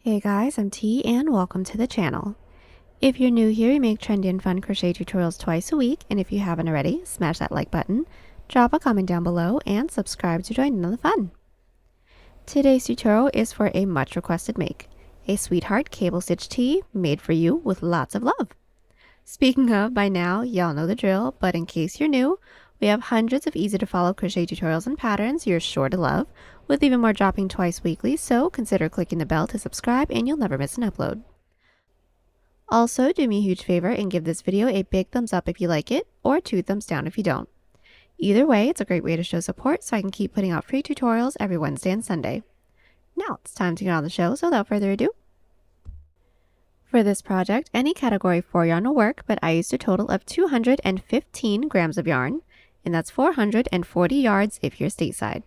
Hey guys, I'm T and welcome to the channel. If you're new here, we make trendy and fun crochet tutorials twice a week, and if you haven't already, smash that like button, drop a comment down below, and subscribe to join in on the fun. Today's tutorial is for a much requested make, a sweetheart cable stitch tee made for you with lots of love. Speaking of, by now, y'all know the drill, but in case you're new, we have hundreds of easy to follow crochet tutorials and patterns you're sure to love, with even more dropping twice weekly, so consider clicking the bell to subscribe and you'll never miss an upload. Also, do me a huge favor and give this video a big thumbs up if you like it, or 2 thumbs down if you don't. Either way, it's a great way to show support so I can keep putting out free tutorials every Wednesday and Sunday. Now it's time to get on the show, so without further ado. For this project, any category 4 yarn will work, but I used a total of 215 grams of yarn, and that's 440 yards if you're stateside.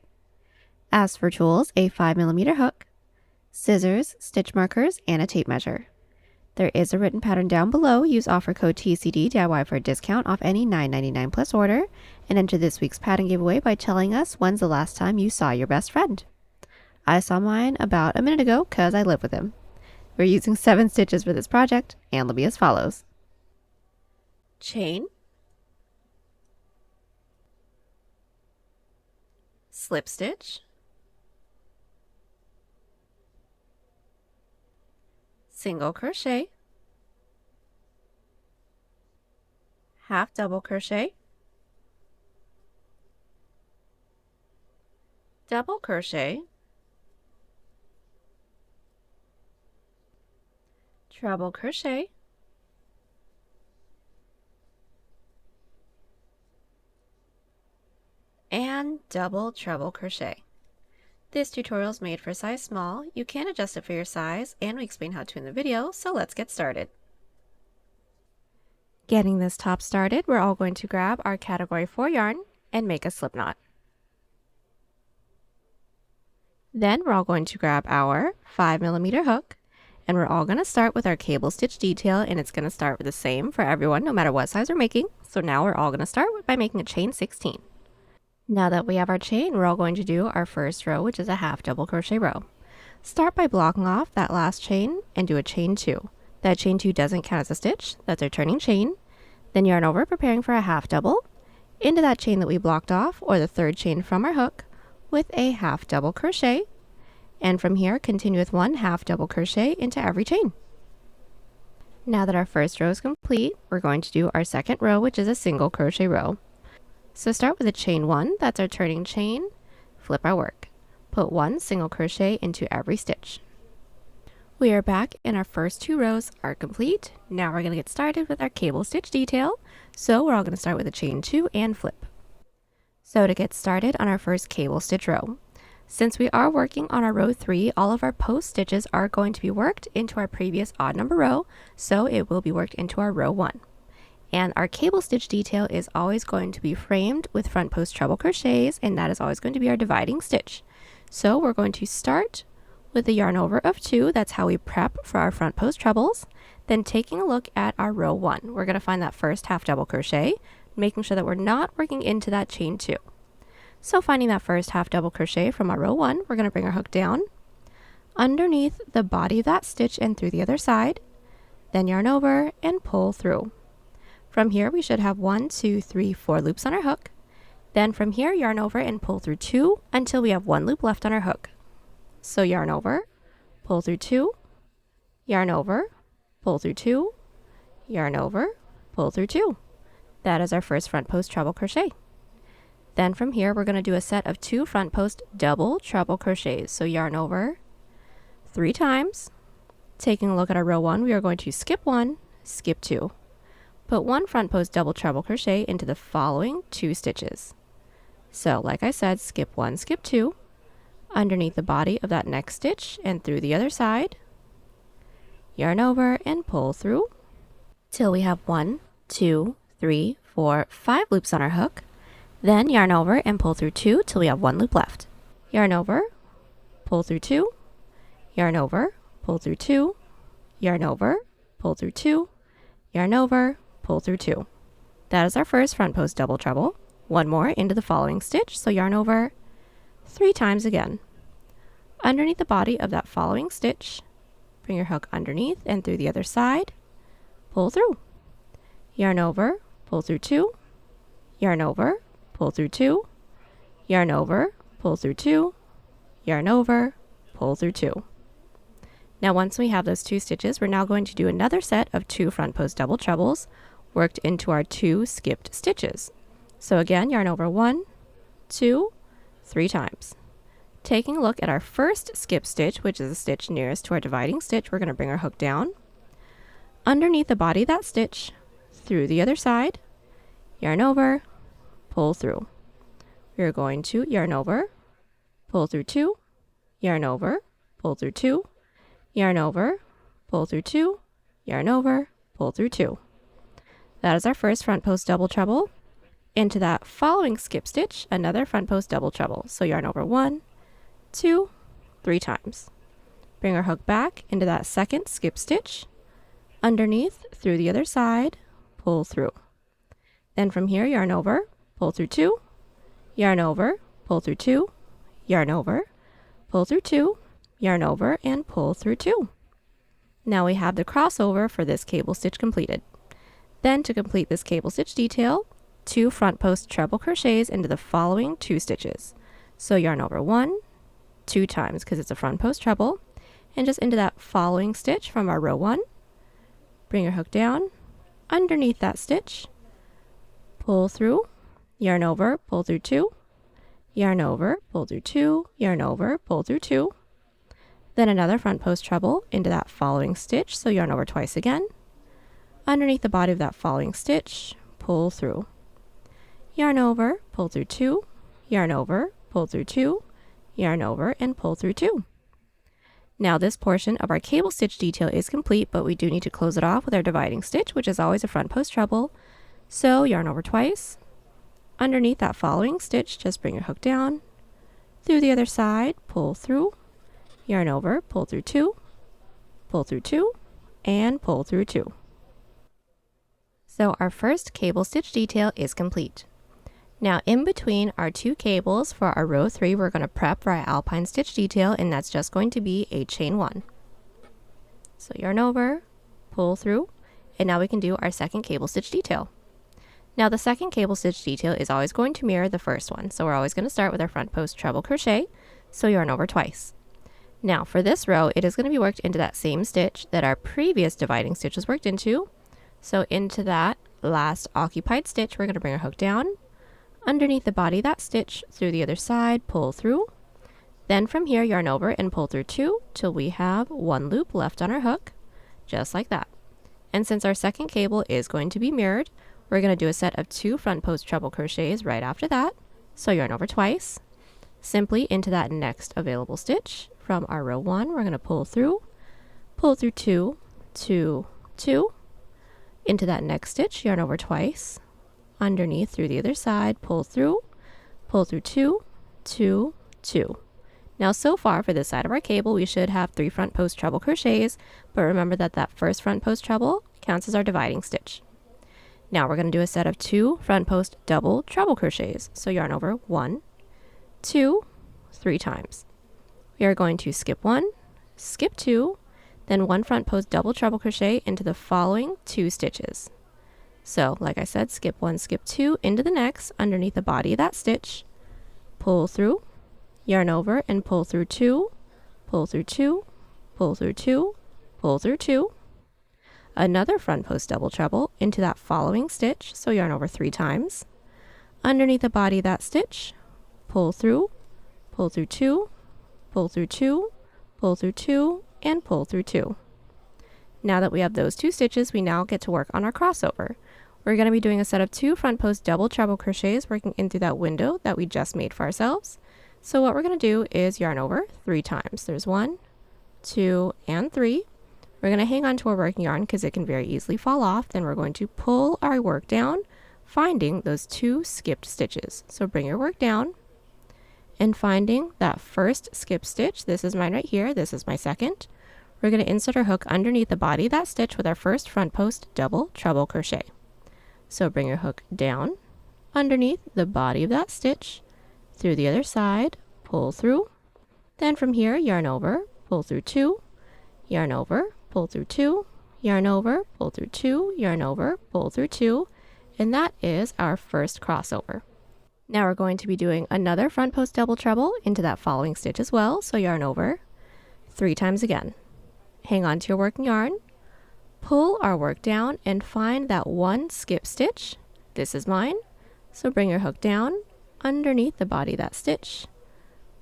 As for tools, a 5mm hook, scissors, stitch markers, and a tape measure. There is a written pattern down below. Use offer code TCDDIY for a discount off any $9.99 plus order, and enter this week's pattern giveaway by telling us when's the last time you saw your best friend. I saw mine about a minute ago because I live with him. We're using 7 stitches for this project, and they'll be as follows. Chain, slip stitch, single crochet, half double crochet, double crochet, treble crochet, and double treble crochet. This tutorial is made for size small. You can adjust it for your size, and we explain how to in the video, so let's get started. Getting this top started, we're all going to grab our category 4 yarn and make a slip knot. Then we're all going to grab our 5mm hook, and we're all going to start with our cable stitch detail, and it's going to start with the same for everyone no matter what size we're making. So now we're all going to start by making a chain 16. Now that we have our chain, we're all going to do our first row, which is a half double crochet row. Start by blocking off that last chain and do a chain 2. That chain 2 doesn't count as a stitch, that's our turning chain. Then yarn over, preparing for a half double, into that chain that we blocked off, or the third chain from our hook, with a half double crochet. And from here, continue with 1 half double crochet into every chain. Now that our first row is complete, we're going to do our second row, which is a single crochet row. So start with a chain 1, that's our turning chain, flip our work. Put 1 single crochet into every stitch. We are back and our first 2 rows are complete. Now we're going to get started with our cable stitch detail. So we're all going to start with a chain 2 and flip. So to get started on our first cable stitch row, since we are working on our row 3, all of our post stitches are going to be worked into our previous odd number row, so it will be worked into our row 1. And our cable stitch detail is always going to be framed with front post treble crochets, and that is always going to be our dividing stitch. So we're going to start with a yarn over of 2, that's how we prep for our front post trebles. Then taking a look at our row 1, we're going to find that first half double crochet, making sure that we're not working into that chain 2. So finding that first half double crochet from our row 1, we're going to bring our hook down underneath the body of that stitch and through the other side, then yarn over and pull through. From here, we should have 1, 2, 3, 4 loops on our hook. Then from here, yarn over and pull through 2 until we have 1 loop left on our hook. So yarn over, pull through 2, yarn over, pull through 2, yarn over, pull through 2. That is our first front post treble crochet. Then from here, we're going to do a set of 2 front post double treble crochets. So yarn over 3 times. Taking a look at our row 1, we are going to skip 1, skip 2. Put 1 front post double treble crochet into the following 2 stitches. So like I said, skip 1, skip 2, underneath the body of that next stitch and through the other side, yarn over and pull through till we have 1, 2, 3, 4, 5 loops on our hook. Then yarn over and pull through 2 till we have 1 loop left. Yarn over, pull through 2, yarn over, pull through 2, yarn over, pull through 2, yarn over, pull through 2. That is our first front post double treble. 1 more into the following stitch, so yarn over 3 times again. Underneath the body of that following stitch, bring your hook underneath and through the other side, pull through. Yarn over, pull through 2, yarn over, pull through 2, yarn over, pull through 2, yarn over, pull through 2. Now once we have those 2 stitches, we're now going to do another set of 2 front post double trebles worked into our 2 skipped stitches. So again, yarn over 1, 2, 3 times. Taking a look at our first skip stitch, which is the stitch nearest to our dividing stitch, we're going to bring our hook down, underneath the body of that stitch, through the other side, yarn over, pull through. We're going to yarn over, pull through 2, yarn over, pull through 2, yarn over, pull through 2, yarn over, pull through 2. That is our first front post double treble. Into that following skip stitch, another front post double treble. So yarn over 1, 2, 3 times. Bring our hook back into that second skip stitch, underneath, through the other side, pull through. Then from here, yarn over, pull through 2, yarn over, pull through 2, yarn over, pull through 2, yarn over, and pull through 2. Now we have the crossover for this cable stitch completed. Then to complete this cable stitch detail, 2 front post treble crochets into the following 2 stitches. So yarn over 1, 2 times because it's a front post treble, and just into that following stitch from our row 1, bring your hook down, underneath that stitch, pull through, yarn over, pull through 2, yarn over, pull through 2, yarn over, pull through 2, then another front post treble into that following stitch, so yarn over twice again, underneath the body of that following stitch, pull through, yarn over, pull through 2, yarn over, pull through 2, yarn over, and pull through 2. Now this portion of our cable stitch detail is complete, but we do need to close it off with our dividing stitch, which is always a front post treble. So yarn over twice, underneath that following stitch, just bring your hook down, through the other side, pull through, yarn over, pull through 2, and pull through 2. So our first cable stitch detail is complete. Now in between our 2 cables for our row 3, we're going to prep for our Alpine stitch detail, and that's just going to be a chain 1. So yarn over, pull through, and now we can do our second cable stitch detail. Now the second cable stitch detail is always going to mirror the first one, so we're always going to start with our front post treble crochet, so yarn over twice. Now for this row, it is going to be worked into that same stitch that our previous dividing stitch was worked into. So into that last occupied stitch, we're going to bring our hook down, underneath the body of that stitch, through the other side, pull through. Then from here, yarn over and pull through 2 till we have 1 loop left on our hook, just like that. And since our second cable is going to be mirrored, we're going to do a set of 2 front post treble crochets right after that. So yarn over twice, simply into that next available stitch. From our row 1, we're going to pull through 2, 2, 2, into that next stitch, yarn over twice, underneath through the other side, pull through 2, 2, 2. Now so far for this side of our cable, we should have 3 front post treble crochets, but remember that that first front post treble counts as our dividing stitch. Now we're going to do a set of 2 front post double treble crochets. So yarn over 1, 2, 3 times. We are going to skip 1, skip 2, then 1 front post double treble crochet into the following 2 stitches. So like I said, skip 1, skip 2 into the next underneath the body of that stitch, pull through, yarn over and pull through 2, pull through 2, pull through 2, pull through 2, another front post double treble into that following stitch, so yarn over 3 times, underneath the body of that stitch, pull through 2, pull through 2, pull through 2, and pull through 2. Now that we have those 2 stitches, we now get to work on our crossover. We're going to be doing a set of 2 front post double treble crochets working in through that window that we just made for ourselves. So what we're going to do is yarn over 3 times. There's 1, 2, and 3. We're going to hang on to our working yarn because it can very easily fall off. Then we're going to pull our work down, finding those 2 skipped stitches. So bring your work down and finding that first skip stitch. This is mine right here. This is my second. We're going to insert our hook underneath the body of that stitch with our first front post double treble crochet. So bring your hook down underneath the body of that stitch, through the other side, pull through. Then from here, yarn over, pull through 2, yarn over, pull through 2, yarn over, pull through 2, yarn over, pull through 2, and that is our first crossover. Now we're going to be doing another front post double treble into that following stitch as well, so yarn over 3 times again. Hang on to your working yarn, pull our work down and find that one skip stitch. This is mine, so bring your hook down underneath the body of that stitch,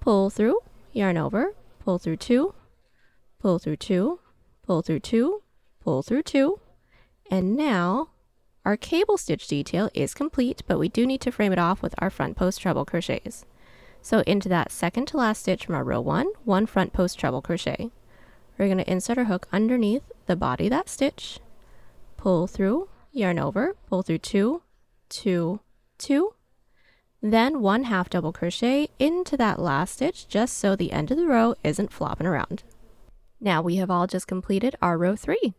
pull through, yarn over, pull through 2, pull through 2, pull through 2, pull through 2, and now our cable stitch detail is complete, but we do need to frame it off with our front post treble crochets. So into that second to last stitch from our row 1, 1 front post treble crochet. We're going to insert our hook underneath the body of that stitch, pull through, yarn over, pull through 2, 2, 2, then 1 half double crochet into that last stitch just so the end of the row isn't flopping around. Now we have all just completed our row 3.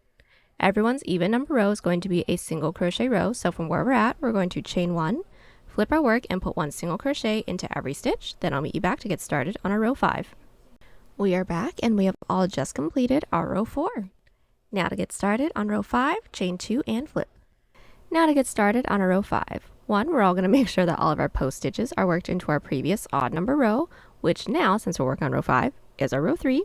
Everyone's even number row is going to be a single crochet row, so from where we're at, we're going to chain 1, flip our work and put 1 single crochet into every stitch, then I'll meet you back to get started on our row 5. We are back and we have all just completed our row 4. Now to get started on row 5, chain 2 and flip. Now to get started on our row 5. 1, we're all going to make sure that all of our post stitches are worked into our previous odd number row, which now, since we're working on row 5, is our row 3.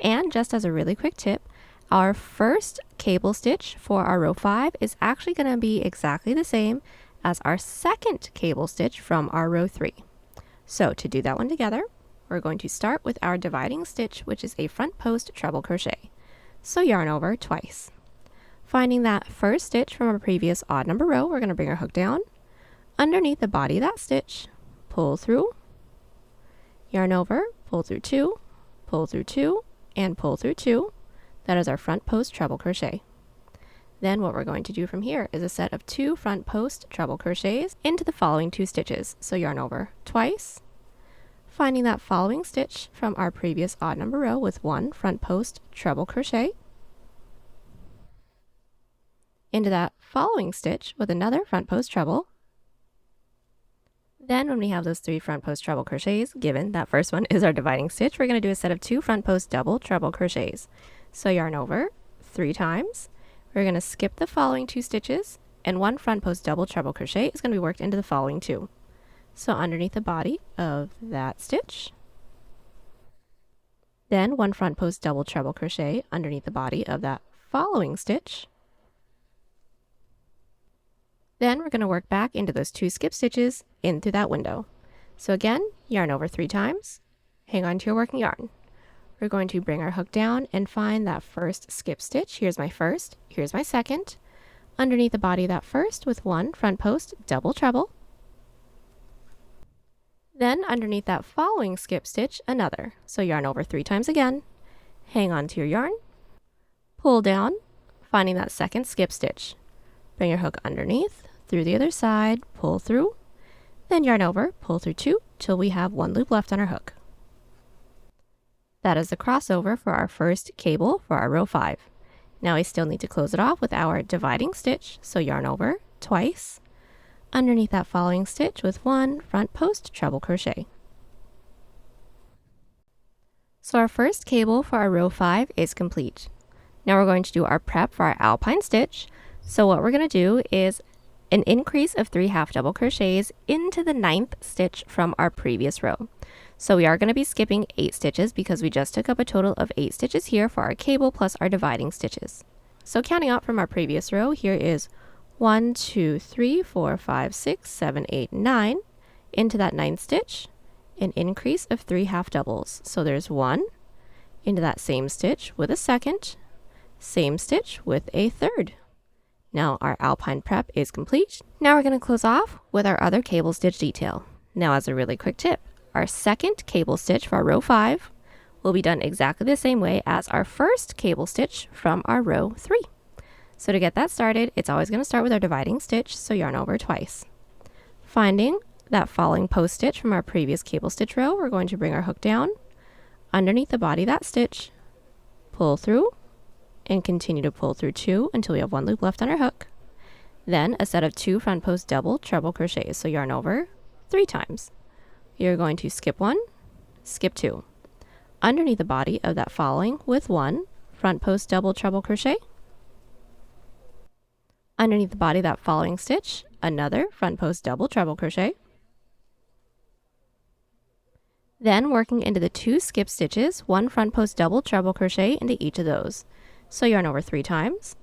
And just as a really quick tip, our first cable stitch for our row 5 is actually going to be exactly the same as our second cable stitch from our row 3. So to do that one together, we're going to start with our dividing stitch, which is a front post treble crochet. So yarn over twice. Finding that first stitch from our previous odd number row, we're going to bring our hook down underneath the body of that stitch, pull through, yarn over, pull through 2, pull through 2, and pull through 2. That is our front post treble crochet. Then what we're going to do from here is a set of 2 front post treble crochets into the following 2 stitches. So yarn over twice, finding that following stitch from our previous odd number row with 1 front post treble crochet, into that following stitch with another front post treble. Then when we have those 3 front post treble crochets, given that first one is our dividing stitch, we're going to do a set of 2 front post double treble crochets. So yarn over 3 times. We're going to skip the following 2 stitches, and 1 front post double treble crochet is going to be worked into the following 2. So underneath the body of that stitch, then 1 front post double treble crochet underneath the body of that following stitch. Then we're going to work back into those 2 skip stitches in through that window. So again, yarn over 3 times, hang on to your working yarn. We're going to bring our hook down and find that first skip stitch. Here's my first, here's my second. Underneath the body of that first with 1 front post double treble. Then underneath that following skip stitch, another. So yarn over 3 times again, hang on to your yarn, pull down, finding that second skip stitch. Bring your hook underneath, through the other side, pull through, then yarn over, pull through 2 till we have 1 loop left on our hook. That is the crossover for our first cable for our row 5. Now we still need to close it off with our dividing stitch, so yarn over twice, underneath that following stitch with 1 front post treble crochet. So our first cable for our row 5 is complete. Now we're going to do our prep for our Alpine stitch. So what we're going to do is an increase of 3 half double crochets into the 9th stitch from our previous row. So we are going to be skipping 8 stitches because we just took up a total of 8 stitches here for our cable plus our dividing stitches. So counting out from our previous row, here is 1, 2, 3, 4, 5, 6, 7, 8, 9 into that 9th stitch, an increase of 3 half doubles. So there's 1 into that same stitch with a second, same stitch with a third. Now our Alpine prep is complete. Now we're going to close off with our other cable stitch detail. Now as a really quick tip, our second cable stitch for our row 5 will be done exactly the same way as our first cable stitch from our row 3. So to get that started, it's always going to start with our dividing stitch, so yarn over twice. Finding that following post stitch from our previous cable stitch row, we're going to bring our hook down underneath the body of that stitch, pull through, and continue to pull through 2 until we have 1 loop left on our hook. Then a set of 2 front post double treble crochets, so yarn over 3 times. You're going to skip 1, skip 2. Underneath the body of that following with 1 front post double treble crochet. Underneath the body of that following stitch, another front post double treble crochet. Then working into the 2 skip stitches, 1 front post double treble crochet into each of those. So yarn over 3 times.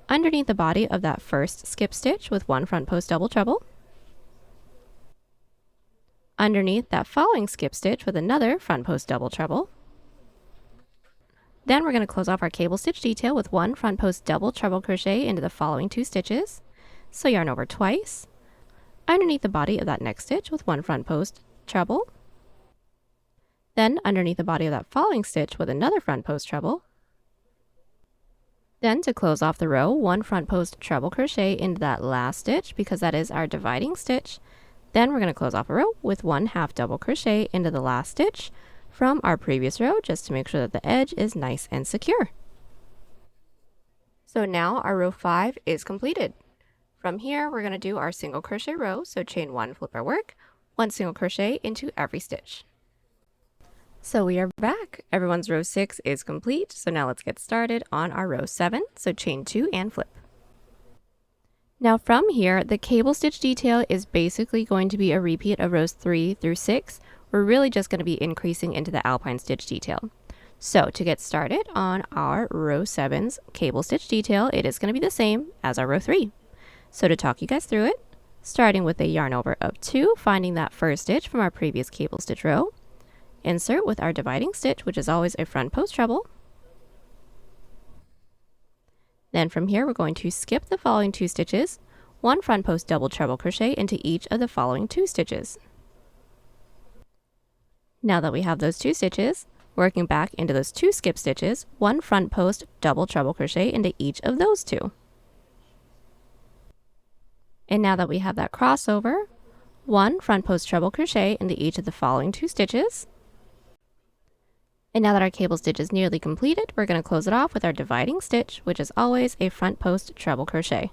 Underneath the body of that first skip stitch with 1 front post double treble. Underneath that following skip stitch with another front post double treble. Then we're going to close off our cable stitch detail with 1 front post double treble crochet into the following 2 stitches. So yarn over twice. Underneath the body of that next stitch with 1 front post treble. Then underneath the body of that following stitch with another front post treble. Then to close off the row, 1 front post treble crochet into that last stitch because that is our dividing stitch. Then we're going to close off a row with 1 half double crochet into the last stitch from our previous row just to make sure that the edge is nice and secure. So now our row 5 is completed. From here we're going to do our single crochet row, so chain 1, flip our work, 1 single crochet into every stitch. So we are back. Everyone's row 6 is complete. So now let's get started on our row 7. So chain 2 and flip. Now from here, the cable stitch detail is basically going to be a repeat of rows 3 through 6. We're really just going to be increasing into the Alpine stitch detail. So to get started on our row 7's cable stitch detail, it is going to be the same as our row 3. So to talk you guys through it, starting with a yarn over of 2, finding that first stitch from our previous cable stitch row, insert with our dividing stitch, which is always a front post treble. Then from here we're going to skip the following 2 stitches, 1 front post double treble crochet into each of the following 2 stitches. Now that we have those 2 stitches, working back into those 2 skip stitches, 1 front post double treble crochet into each of those 2. And now that we have that crossover, 1 front post treble crochet into each of the following 2 stitches. And now that our cable stitch is nearly completed, we're going to close it off with our dividing stitch, which is always a front post treble crochet.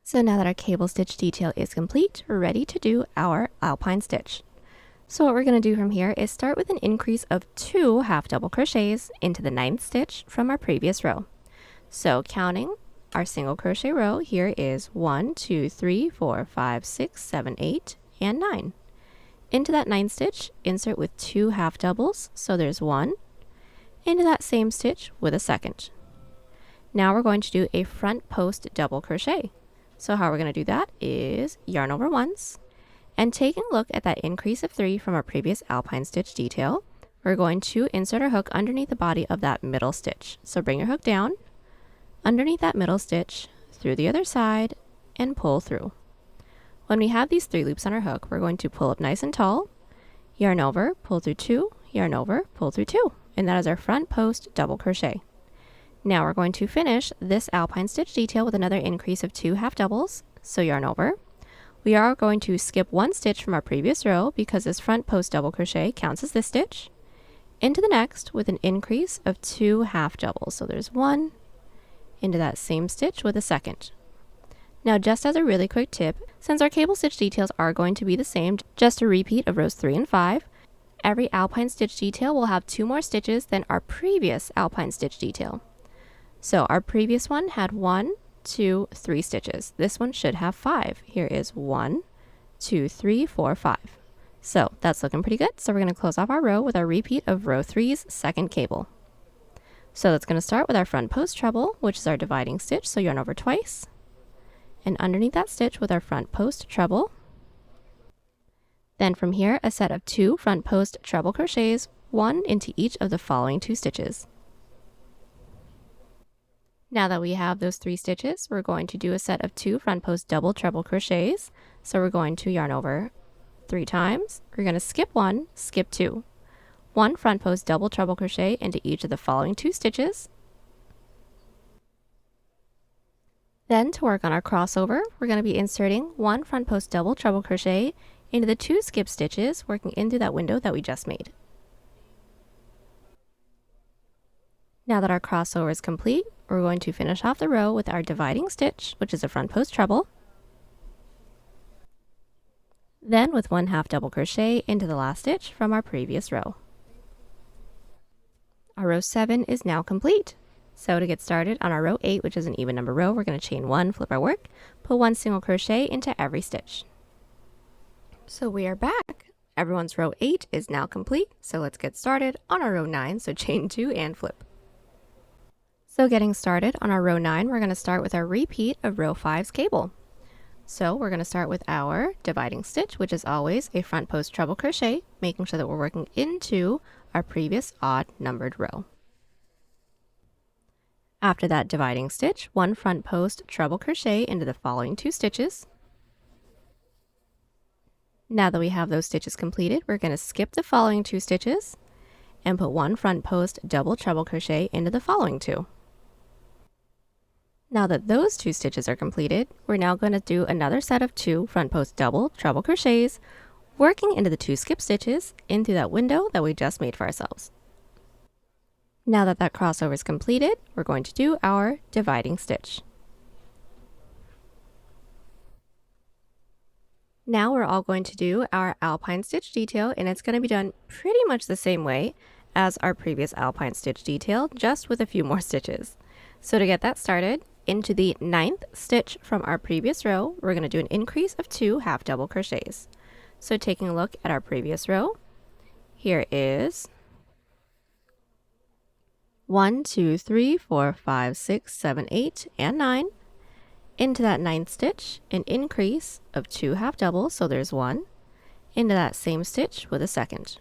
So now that our cable stitch detail is complete, we're ready to do our Alpine stitch. So what we're going to do from here is start with an increase of 2 half double crochets into the 9th stitch from our previous row. So counting our single crochet row, here is 1, 2, 3, 4, 5, 6, 7, 8, and 9. Into that 9th stitch, insert with 2 half doubles, so there's 1, into that same stitch with a second. Now we're going to do a front post double crochet. So how we're going to do that is yarn over once, and taking a look at that increase of 3 from our previous Alpine stitch detail, we're going to insert our hook underneath the body of that middle stitch. So bring your hook down, underneath that middle stitch, through the other side, and pull through. When we have these 3 loops on our hook, we're going to pull up nice and tall, yarn over, pull through 2, yarn over, pull through 2, and that is our front post double crochet. Now we're going to finish this Alpine stitch detail with another increase of 2 half doubles, so yarn over. We are going to skip 1 stitch from our previous row because this front post double crochet counts as this stitch, into the next with an increase of 2 half doubles, so there's 1, into that same stitch with a second. Now just as a really quick tip, since our cable stitch details are going to be the same, just a repeat of rows 3 and 5, every Alpine stitch detail will have 2 more stitches than our previous Alpine stitch detail. So our previous one had 1, 2, 3 stitches. This one should have 5. Here is 1, 2, 3, 4, 5. So that's looking pretty good. So we're going to close off our row with our repeat of row 3's second cable. So that's going to start with our front post treble, which is our dividing stitch, so yarn over twice. And underneath that stitch with our front post treble. Then from here, a set of 2 front post treble crochets, 1 into each of the following 2 stitches. Now that we have those 3 stitches, we're going to do a set of 2 front post double treble crochets. So we're going to yarn over 3 times. We're going to skip 1, skip 2. 1 front post double treble crochet into each of the following 2 stitches. Then to work on our crossover, we're going to be inserting 1 front post double treble crochet into the 2 skip stitches, working into that window that we just made. Now that our crossover is complete, we're going to finish off the row with our dividing stitch, which is a front post treble. Then with 1 half double crochet into the last stitch from our previous row. Our row 7 is now complete. So to get started on our row 8, which is an even number row, we're going to chain 1, flip our work, put 1 single crochet into every stitch. So we are back. Everyone's row 8 is now complete, so let's get started on our row 9, so chain 2 and flip. So getting started on our row 9, we're going to start with our repeat of row 5's cable. So we're going to start with our dividing stitch, which is always a front post treble crochet, making sure that we're working into our previous odd numbered row. After that dividing stitch, 1 front post treble crochet into the following 2 stitches. Now that we have those stitches completed, we're going to skip the following 2 stitches and put 1 front post double treble crochet into the following 2. Now that those 2 stitches are completed, we're now going to do another set of 2 front post double treble crochets, working into the 2 skip stitches into that window that we just made for ourselves. Now that that crossover is completed, we're going to do our dividing stitch. Now we're all going to do our Alpine stitch detail, and it's going to be done pretty much the same way as our previous Alpine stitch detail, just with a few more stitches. So to get that started, into the 9th stitch from our previous row, we're going to do an increase of 2 half double crochets. So taking a look at our previous row, here is 1, 2, 3, 4, 5, 6, 7, 8, and 9. Into that 9th stitch, an increase of 2 half doubles, so there's 1, into that same stitch with a second.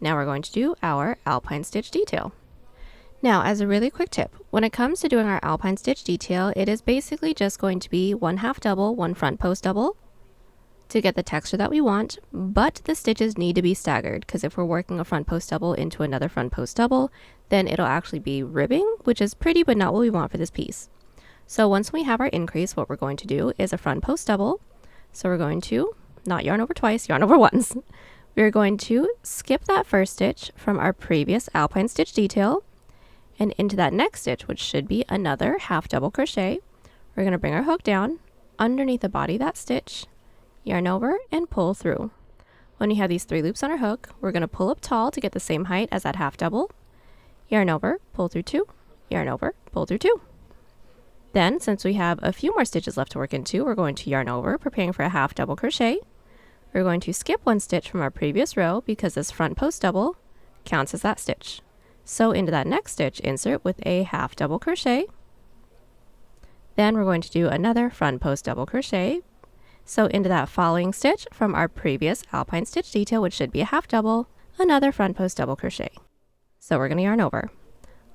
Now we're going to do our Alpine stitch detail. Now, as a really quick tip, when it comes to doing our Alpine stitch detail, it is basically just going to be 1 half double, 1 front post double to get the texture that we want, but the stitches need to be staggered, because if we're working a front post double into another front post double, then it'll actually be ribbing, which is pretty but not what we want for this piece. So once we have our increase, what we're going to do is a front post double. So we're going to not yarn over twice, yarn over once. We're going to skip that first stitch from our previous Alpine stitch detail and into that next stitch, which should be another half double crochet. We're going to bring our hook down underneath the body of that stitch, yarn over and pull through. When you have these 3 loops on our hook, we're going to pull up tall to get the same height as that half double, yarn over, pull through 2, yarn over, pull through 2. Then, since we have a few more stitches left to work into, we're going to yarn over, preparing for a half double crochet. We're going to skip 1 stitch from our previous row because this front post double counts as that stitch. So into that next stitch, insert with a half double crochet. Then we're going to do another front post double crochet. So into that following stitch from our previous Alpine stitch detail, which should be a half double, another front post double crochet. So we're going to yarn over.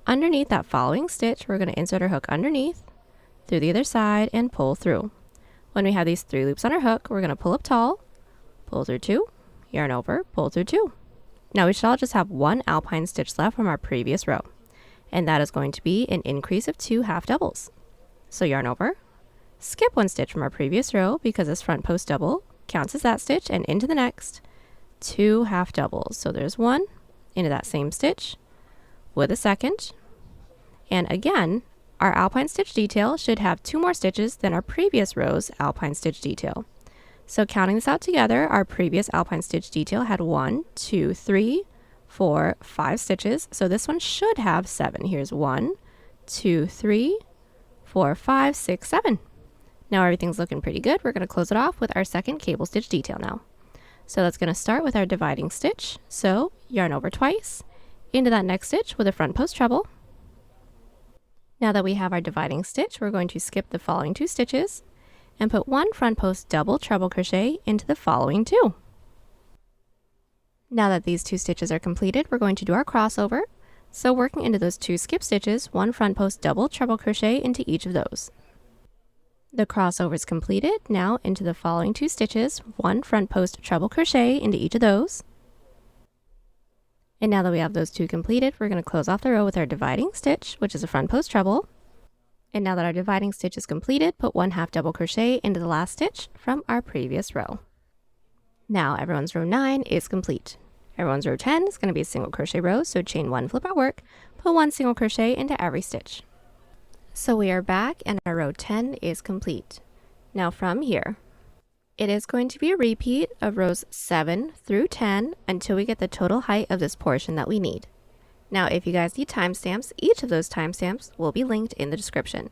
Underneath that following stitch, we're going to insert our hook underneath, through the other side, and pull through. When we have these 3 loops on our hook, we're going to pull up tall, pull through 2, yarn over, pull through 2. Now we should all just have 1 Alpine stitch left from our previous row, and that is going to be an increase of 2 half doubles. So yarn over, skip 1 stitch from our previous row because this front post double counts as that stitch, and into the next 2 half doubles. So there's 1 into that same stitch with a second, and again, our Alpine stitch detail should have 2 more stitches than our previous row's Alpine stitch detail. So counting this out together, our previous Alpine stitch detail had 1, 2, 3, 4, 5 stitches. So this one should have 7. Here's 1, 2, 3, 4, 5, 6, 7. Now everything's looking pretty good. We're going to close it off with our second cable stitch detail now. So that's going to start with our dividing stitch. So yarn over twice into that next stitch with a front post treble. Now that we have our dividing stitch, we're going to skip the following 2 stitches and put 1 front post double treble crochet into the following 2. Now that these 2 stitches are completed, we're going to do our crossover. So working into those 2 skip stitches, 1 front post double treble crochet into each of those. The crossover is completed. Now into the following 2 stitches, 1 front post treble crochet into each of those. And now that we have those 2 completed, we're going to close off the row with our dividing stitch, which is a front post treble. And now that our dividing stitch is completed, put 1 half double crochet into the last stitch from our previous row. Now everyone's row 9 is complete. Everyone's row 10 is going to be a single crochet row, so chain 1, flip our work, put 1 single crochet into every stitch. So we are back and our row 10 is complete. Now from here, it is going to be a repeat of rows 7 through 10 until we get the total height of this portion that we need. Now, if you guys need timestamps, each of those timestamps will be linked in the description.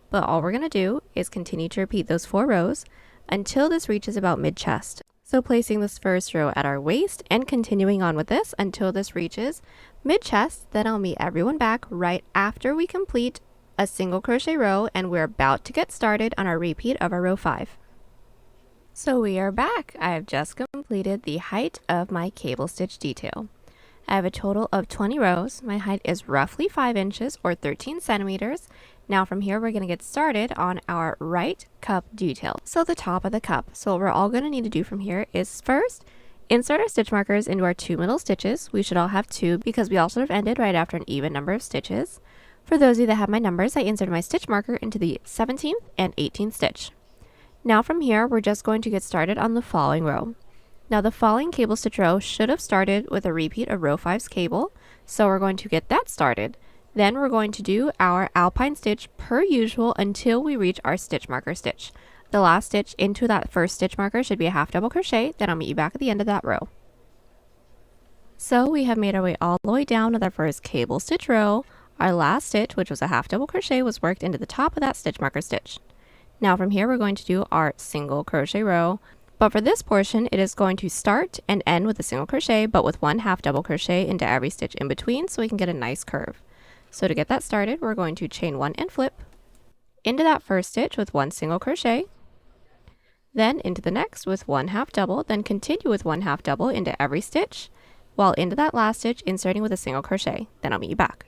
But all we're going to do is continue to repeat those 4 rows until this reaches about mid-chest. So placing this first row at our waist and continuing on with this until this reaches mid-chest, then I'll meet everyone back right after we complete a single crochet row and we're about to get started on our repeat of our row 5. So we are back. I have just completed the height of my cable stitch detail. I have a total of 20 rows. My height is roughly 5 inches or 13 centimeters. Now from here we're going to get started on our right cup detail. So the top of the cup. So what we're all going to need to do from here is first insert our stitch markers into our 2 middle stitches. We should all have 2 because we all sort of ended right after an even number of stitches. For those of you that have my numbers, I inserted my stitch marker into the 17th and 18th stitch. Now from here we're just going to get started on the following row. Now the following cable stitch row should have started with a repeat of row 5's cable, so we're going to get that started. Then we're going to do our alpine stitch per usual until we reach our stitch marker stitch. The last stitch into that first stitch marker should be a half double crochet, then I'll meet you back at the end of that row. So we have made our way all the way down with our first cable stitch row. Our last stitch, which was a half double crochet, was worked into the top of that stitch marker stitch. Now from here we're going to do our single crochet row. But for this portion, it is going to start and end with a single crochet, but with 1 half double crochet into every stitch in between so we can get a nice curve. So to get that started, we're going to chain 1 and flip into that first stitch with 1 single crochet, then into the next with 1 half double, then continue with 1 half double into every stitch, while into that last stitch inserting with a single crochet. Then I'll meet you back.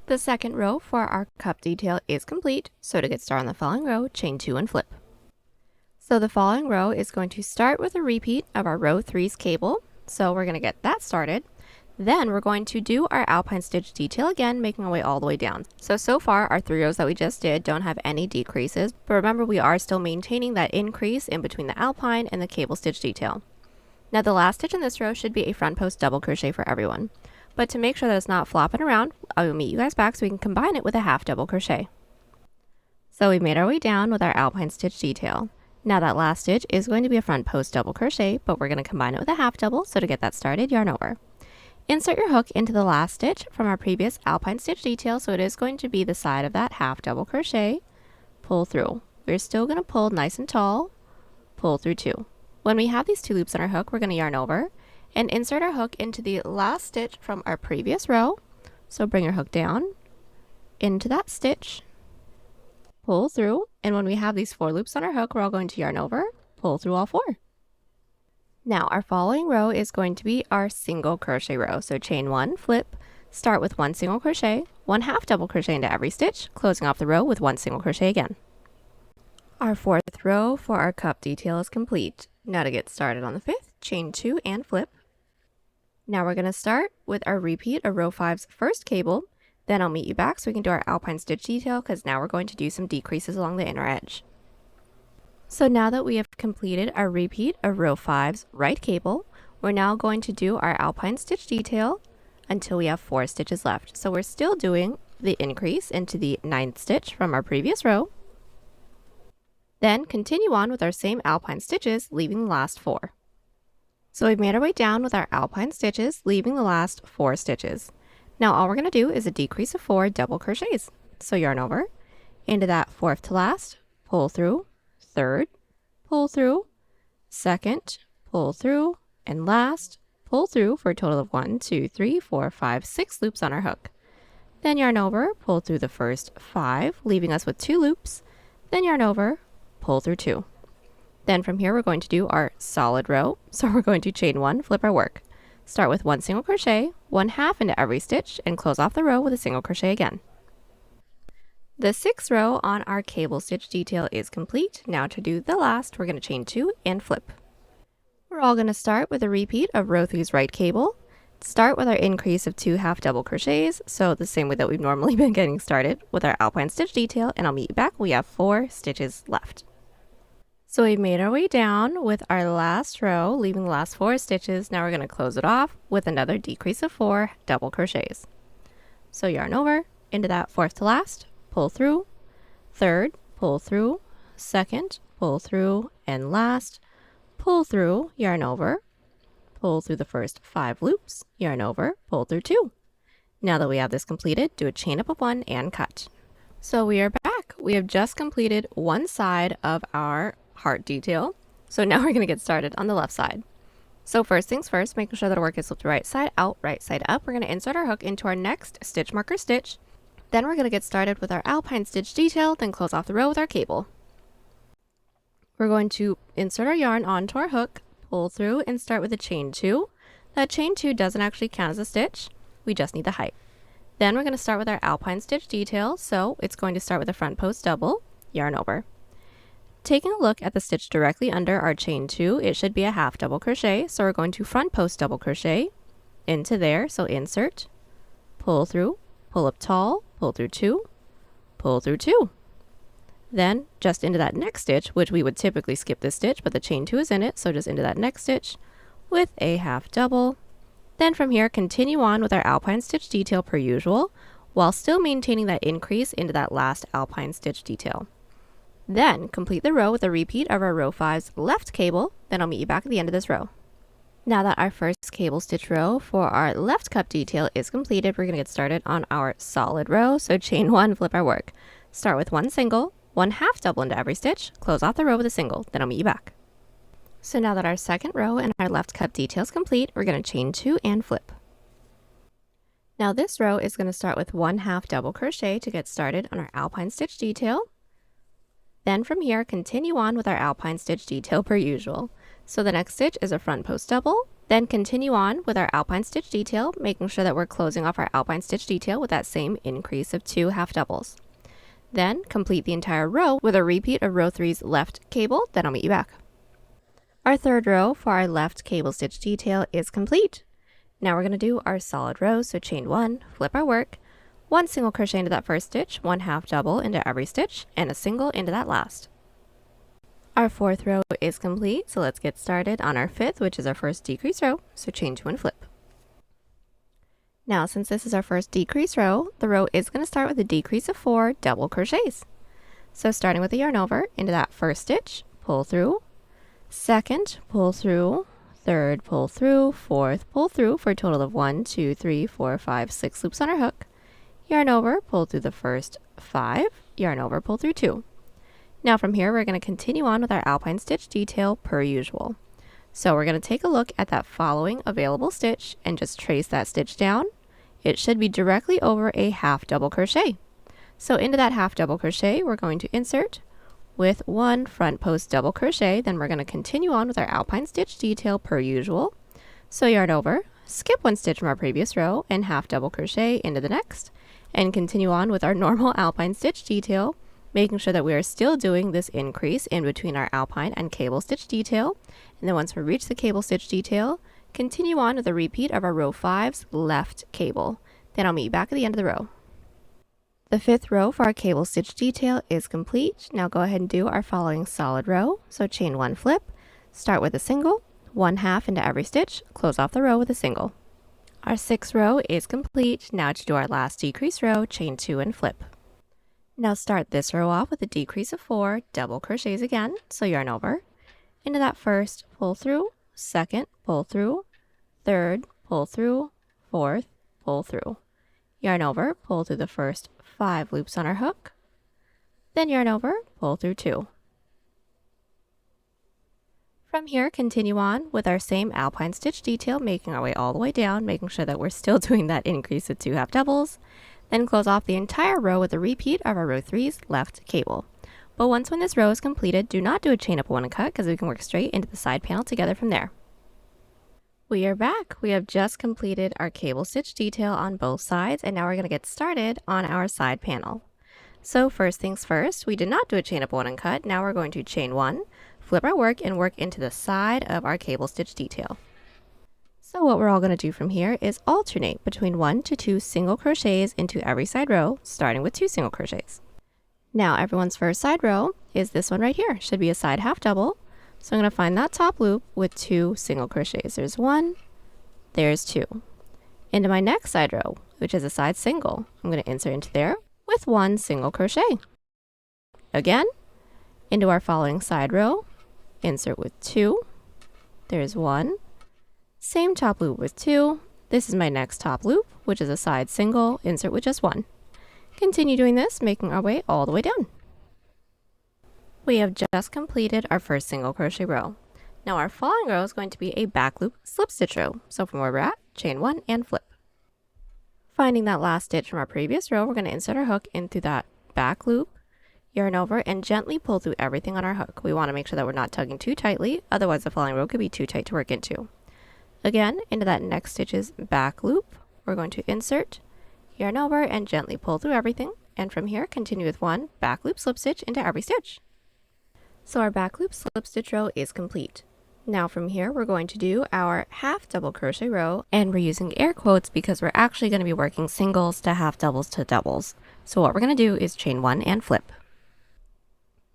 The second row for our cup detail is complete, so to get started on the following row, chain 2 and flip. So the following row is going to start with a repeat of our row 3's cable. So we're going to get that started. Then we're going to do our alpine stitch detail again, making our way all the way down. So far our 3 rows that we just did don't have any decreases, but remember we are still maintaining that increase in between the alpine and the cable stitch detail. Now the last stitch in this row should be a front post double crochet for everyone. But to make sure that it's not flopping around, I will meet you guys back so we can combine it with a half double crochet. So we've made our way down with our alpine stitch detail. Now that last stitch is going to be a front post double crochet, but we're going to combine it with a half double, so to get that started, yarn over. Insert your hook into the last stitch from our previous alpine stitch detail, so it is going to be the side of that half double crochet, pull through. We're still going to pull nice and tall, pull through 2. When we have these 2 loops on our hook, we're going to yarn over and insert our hook into the last stitch from our previous row. So bring your hook down into that stitch, pull through, and when we have these 4 loops on our hook, we're all going to yarn over, pull through all 4. Now our following row is going to be our single crochet row. So chain 1, flip, start with 1 single crochet, 1 half double crochet into every stitch, closing off the row with 1 single crochet again. Our 4th row for our cup detail is complete. Now to get started on the 5th, chain 2 and flip. Now we're going to start with our repeat of row 5's first cable. Then I'll meet you back so we can do our alpine stitch detail, because now we're going to do some decreases along the inner edge. So now that we have completed our repeat of row 5's right cable, we're now going to do our alpine stitch detail until we have 4 stitches left. So we're still doing the increase into the 9th stitch from our previous row. Then continue on with our same alpine stitches, leaving the last 4. So we've made our way down with our alpine stitches, leaving the last 4 stitches. Now all we're going to do is a decrease of 4 double crochets. So yarn over into that 4th to last, pull through, 3rd, pull through, 2nd, pull through, and last, pull through for a total of 1, 2, 3, 4, 5, 6 loops on our hook. Then yarn over, pull through the first 5, leaving us with 2 loops, then yarn over, pull through 2. Then from here we're going to do our solid row. So we're going to chain 1, flip our work. Start with 1 single crochet, 1 half into every stitch, and close off the row with a single crochet again. The 6th row on our cable stitch detail is complete. Now to do the last, we're going to chain 2 and flip. We're all going to start with a repeat of row 3's right cable. Start with our increase of 2 half double crochets, so the same way that we've normally been getting started with our alpine stitch detail, and I'll meet you back. We have 4 stitches left. So we made our way down with our last row, leaving the last 4 stitches. Now we're going to close it off with another decrease of 4 double crochets. So yarn over into that 4th to last, pull through, 3rd, pull through, 2nd, pull through, and last, pull through, yarn over, pull through the first 5 loops, yarn over, pull through 2. Now that we have this completed, do a chain up of 1 and cut. So we are back. We have just completed one side of our heart detail. So now we're going to get started on the left side. So first things first, making sure that our work is flipped right side out, right side up. We're going to insert our hook into our next stitch marker stitch. Then we're going to get started with our Alpine stitch detail, then close off the row with our cable. We're going to insert our yarn onto our hook, pull through, and start with a chain 2. That chain 2 doesn't actually count as a stitch. We just need the height. Then we're going to start with our Alpine stitch detail, so it's going to start with a front post double, yarn over. Taking a look at the stitch directly under our chain 2, it should be a half double crochet, so we're going to front post double crochet into there, so insert, pull through, pull up tall, pull through 2, pull through 2. Then just into that next stitch, which we would typically skip this stitch, but the chain 2 is in it, so just into that next stitch with a half double. Then from here, continue on with our Alpine stitch detail per usual, while still maintaining that increase into that last Alpine stitch detail. Then complete the row with a repeat of our row 5's left cable, then I'll meet you back at the end of this row. Now that our first cable stitch row for our left cup detail is completed, we're going to get started on our solid row, so chain 1, flip our work. Start with 1 single, 1 half double into every stitch, close off the row with a single, then I'll meet you back. So now that our second row and our left cup detail is complete, we're going to chain 2 and flip. Now this row is going to start with 1 half double crochet to get started on our Alpine stitch detail. Then from here, continue on with our Alpine stitch detail per usual. So the next stitch is a front post double, then continue on with our Alpine stitch detail, making sure that we're closing off our Alpine stitch detail with that same increase of 2 half doubles. Then complete the entire row with a repeat of row 3's left cable, then I'll meet you back. Our third row for our left cable stitch detail is complete. Now we're going to do our solid row, so chain 1, flip our work, 1 single crochet into that first stitch, 1 half double into every stitch, and a single into that last. Our fourth row is complete, so let's get started on our fifth, which is our first decrease row, so chain 2 and flip. Now since this is our first decrease row, the row is going to start with a decrease of 4 double crochets. So starting with the yarn over into that first stitch, pull through, second, pull through, third, pull through, fourth, pull through for a total of 1, 2, 3, 4, 5, 6 loops on our hook. Yarn over, pull through the first 5, yarn over, pull through 2. Now from here, we're going to continue on with our Alpine stitch detail per usual. So we're going to take a look at that following available stitch and just trace that stitch down. It should be directly over a half double crochet. So into that half double crochet, we're going to insert with 1 front post double crochet, then we're going to continue on with our Alpine stitch detail per usual. So yarn over, skip 1 stitch from our previous row and half double crochet into the next, and continue on with our normal Alpine stitch detail, making sure that we are still doing this increase in between our Alpine and cable stitch detail. And then once we reach the cable stitch detail, continue on with a repeat of our row 5's left cable. Then I'll meet you back at the end of the row. The fifth row for our cable stitch detail is complete. Now go ahead and do our following solid row. So chain 1, flip, start with a single, 1 half into every stitch, close off the row with a single. Our sixth row is complete. Now to do our last decrease row, chain 2 and flip. Now start this row off with a decrease of 4 double crochets again. So yarn over, into that first, pull through, second, pull through, third, pull through, fourth, pull through. Yarn over, pull through the first 5 loops on our hook, then yarn over, pull through 2. From here, continue on with our same Alpine stitch detail, making our way all the way down, making sure that we're still doing that increase of 2 half doubles, then close off the entire row with a repeat of our row 3's left cable. But once when this row is completed, do not do a chain up 1 and cut, because we can work straight into the side panel together from there. We are back. We have just completed our cable stitch detail on both sides, and now we're going to get started on our side panel. So first things first, we did not do a chain up 1 and cut. Now we're going to chain 1, flip our work, and work into the side of our cable stitch detail. So what we're all going to do from here is alternate between 1 to 2 single crochets into every side row, starting with 2 single crochets. Now everyone's first side row is this one right here. Should be a side half double. So I'm going to find that top loop with 2 single crochets. There's 1, there's 2. Into my next side row, which is a side single, I'm going to insert into there with 1 single crochet. Again, into our following side row, insert with 2, there's 1, same top loop with 2, This is my next top loop, which is a side single, insert with just one. Continue doing this, making our way all the way down. We have just completed our first single crochet row. Now our following row is going to be a back loop slip stitch row. So from where we're at, chain one and flip. Finding that last stitch from our previous row, we're going to insert our hook into that back loop, yarn over, and gently pull through everything on our hook. We want to make sure that we're not tugging too tightly, otherwise the following row could be too tight to work into. Again, into that next stitch's back loop, we're going to insert, yarn over, and gently pull through everything, and from here continue with one back loop slip stitch into every stitch. So our back loop slip stitch row is complete. Now from here we're going to do our half double crochet row, and we're using air quotes because we're actually going to be working singles to half doubles to doubles. So what we're going to do is chain one and flip.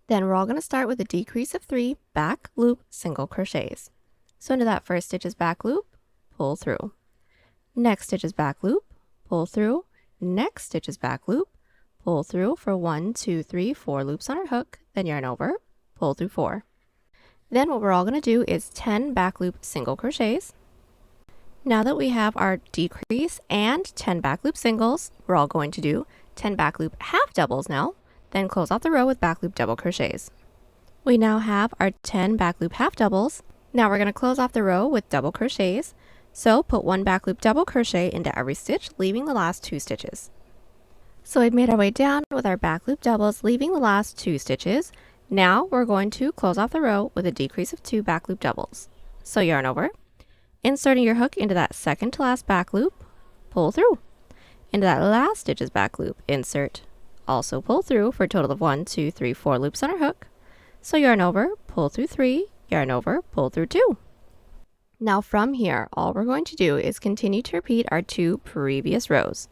Then we're all going to start with a decrease of 3 back loop single crochets. So into that first stitch is back loop, pull through. Next stitch is back loop, pull through. Next stitch is back loop, pull through for 1, 2, 3, 4 loops on our hook, then yarn over, pull through 4. Then what we're all going to do is 10 back loop single crochets. Now that we have our decrease and 10 back loop singles, we're all going to do 10 back loop half doubles now, then close off the row with back loop double crochets. We now have our 10 back loop half doubles. Now we're going to close off the row with double crochets. So put one back loop double crochet into every stitch, leaving the last 2 stitches. So we've made our way down with our back loop doubles, leaving the last 2 stitches. Now we're going to close off the row with a decrease of 2 back loop doubles. So yarn over, inserting your hook into that second to last back loop, pull through. Into that last stitch's back loop, insert, also pull through for a total of 1, 2, 3, 4 loops on our hook. So yarn over, pull through 3, yarn over, pull through 2. Now from here, all we're going to do is continue to repeat our 2 previous rows.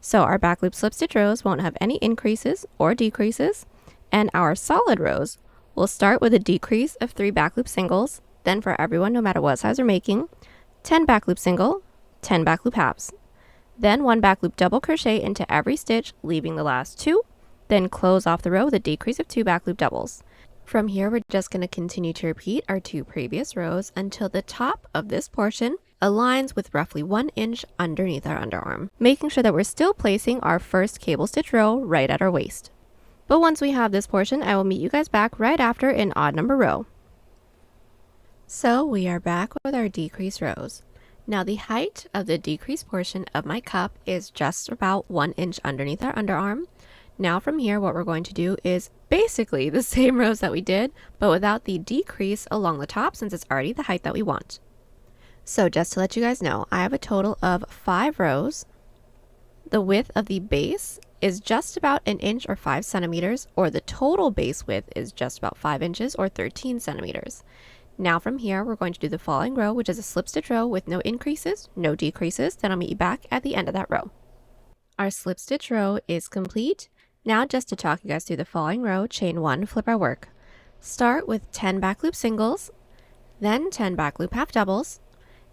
So our back loop slip stitch rows won't have any increases or decreases, and our solid rows will start with a decrease of 3 back loop singles, then for everyone, no matter what size we're making, 10 back loop single, 10 back loop halves. Then 1 back loop double crochet into every stitch, leaving the last 2, then close off the row with a decrease of 2 back loop doubles. From here, we're just going to continue to repeat our 2 previous rows until the top of this portion aligns with roughly 1 inch underneath our underarm, making sure that we're still placing our first cable stitch row right at our waist. But once we have this portion, I will meet you guys back right after an odd number row. So we are back with our decrease rows. Now the height of the decrease portion of my cup is just about 1 inch underneath our underarm. Now from here, what we're going to do is basically the same rows that we did, but without the decrease along the top, since it's already the height that we want. So just to let you guys know, I have a total of 5 rows. The width of the base is just about 1 inch or 5 centimeters, or the total base width is just about 5 inches or 13 centimeters. Now from here, we're going to do the following row, which is a slip stitch row with no increases, no decreases. Then I'll meet you back at the end of that row. Our slip stitch row is complete. Now just to talk you guys through the following row, chain 1, flip our work. Start with 10 back loop singles, then 10 back loop half doubles,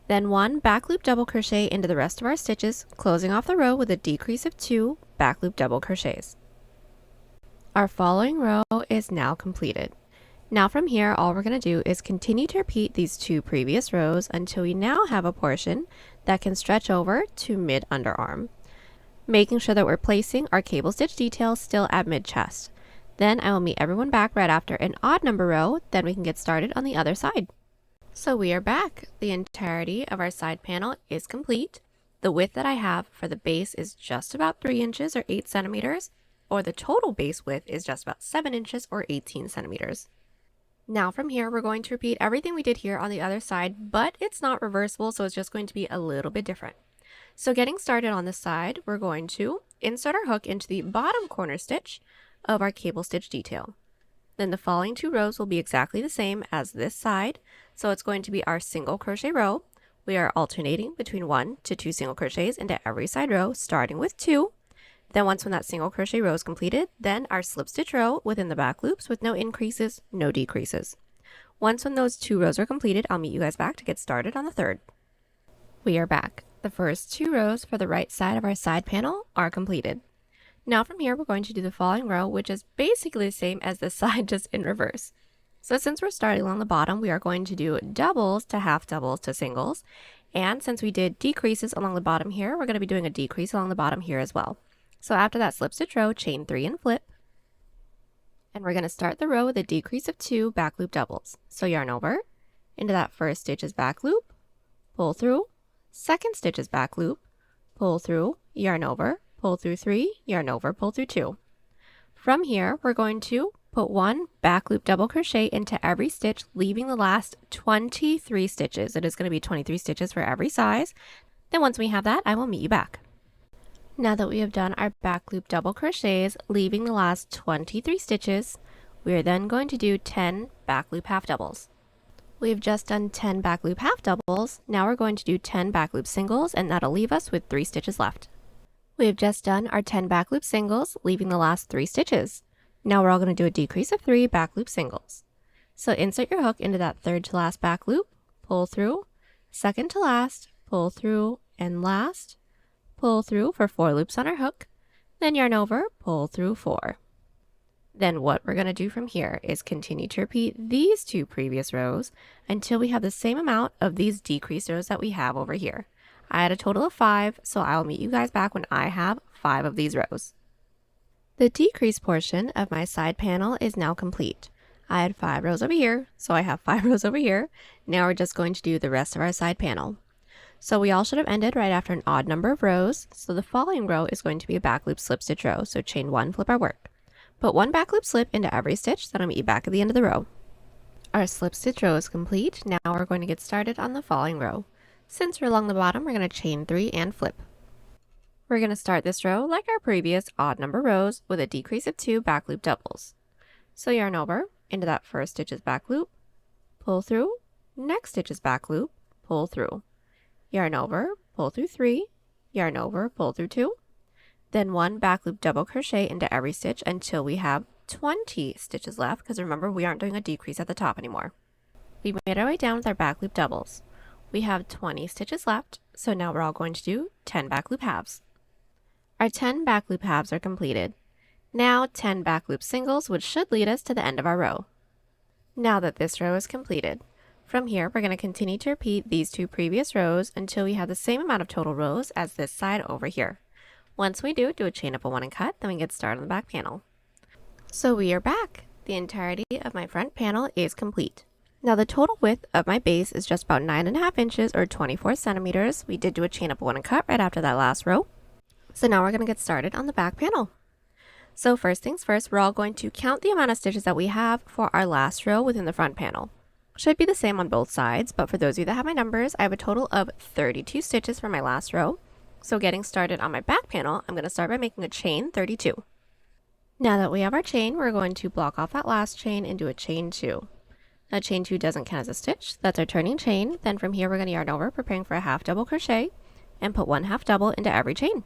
then 1 back loop double crochet into the rest of our stitches, closing off the row with a decrease of 2 back loop double crochets. Our following row is now completed. Now from here, all we're going to do is continue to repeat these 2 previous rows until we now have a portion that can stretch over to mid underarm, making sure that we're placing our cable stitch details still at mid chest. Then I will meet everyone back right after an odd number row, then we can get started on the other side. So we are back. The entirety of our side panel is complete. The width that I have for the base is just about 3 inches or 8 centimeters, or the total base width is just about 7 inches or 18 centimeters. Now from here, we're going to repeat everything we did here on the other side, but it's not reversible, so it's just going to be a little bit different. So getting started on this side, we're going to insert our hook into the bottom corner stitch of our cable stitch detail. Then the following 2 rows will be exactly the same as this side. So it's going to be our single crochet row. We are alternating between 1 to 2 single crochets into every side row, starting with 2. Then once when that single crochet row is completed, then our slip stitch row within the back loops with no increases, no decreases. Once when those 2 rows are completed, I'll meet you guys back to get started on the third. We are back. The first 2 rows for the right side of our side panel are completed. Now from here, we're going to do the following row, which is basically the same as this side, just in reverse. So since we're starting along the bottom, we are going to do doubles to half doubles to singles, And since we did decreases along the bottom here, we're going to be doing a decrease along the bottom here as well. So after that slip stitch row, chain 3 and flip. And we're going to start the row with a decrease of 2 back loop doubles. So yarn over, into that first stitch is back loop, pull through, second stitch is back loop, pull through, yarn over, pull through 3, yarn over, pull through 2. From here, we're going to put 1 back loop double crochet into every stitch, leaving the last 23 stitches. It is going to be 23 stitches for every size. Then once we have that, I will meet you back. Now that we have done our back loop double crochets, leaving the last 23 stitches, we are then going to do 10 back loop half doubles. We have just done 10 back loop half doubles. Now we're going to do 10 back loop singles, and that'll leave us with 3 stitches left. We have just done our 10 back loop singles, leaving the last 3 stitches. Now we're all going to do a decrease of 3 back loop singles. So insert your hook into that third to last back loop, pull through, second to last, pull through, and last, pull through for 4 loops on our hook, then yarn over, pull through 4. Then what we're going to do from here is continue to repeat these 2 previous rows until we have the same amount of these decreased rows that we have over here. I had a total of 5, so I'll meet you guys back when I have 5 of these rows. The decrease portion of my side panel is now complete. I had 5 rows over here, so I have 5 rows over here. Now we're just going to do the rest of our side panel. So we all should have ended right after an odd number of rows, so the following row is going to be a back loop slip stitch row, so chain 1, flip our work. Put 1 back loop slip into every stitch, then I'll meet you back at the end of the row. Our slip stitch row is complete. Now we're going to get started on the following row. Since we're along the bottom, we're going to chain 3 and flip. We're going to start this row like our previous odd number rows with a decrease of 2 back loop doubles. So yarn over, into that first stitch is back loop, pull through, next stitch is back loop, pull through. Yarn over, pull through 3, yarn over, pull through 2, then 1 back loop double crochet into every stitch until we have 20 stitches left, because remember we aren't doing a decrease at the top anymore. We made our way down with our back loop doubles. We have 20 stitches left, so now we're all going to do 10 back loop halves. Our 10 back loop halves are completed. Now 10 back loop singles, which should lead us to the end of our row. Now that this row is completed, from here we're going to continue to repeat these 2 previous rows until we have the same amount of total rows as this side over here. Once we do a chain up a 1 and cut, then we get started on the back panel. So we are back. The entirety of my front panel is complete. Now the total width of my base is just about 9.5 inches or 24 centimeters. We did do a chain up a 1 and cut right after that last row. So now we're going to get started on the back panel. So first things first, we're all going to count the amount of stitches that we have for our last row within the front panel. Should be the same on both sides, but for those of you that have my numbers, I have a total of 32 stitches for my last row. So getting started on my back panel, I'm going to start by making a chain 32. Now that we have our chain, we're going to block off that last chain and do a chain 2. Now chain 2 doesn't count as a stitch, that's our turning chain. Then from here we're going to yarn over, preparing for a half double crochet, and put 1 half double into every chain.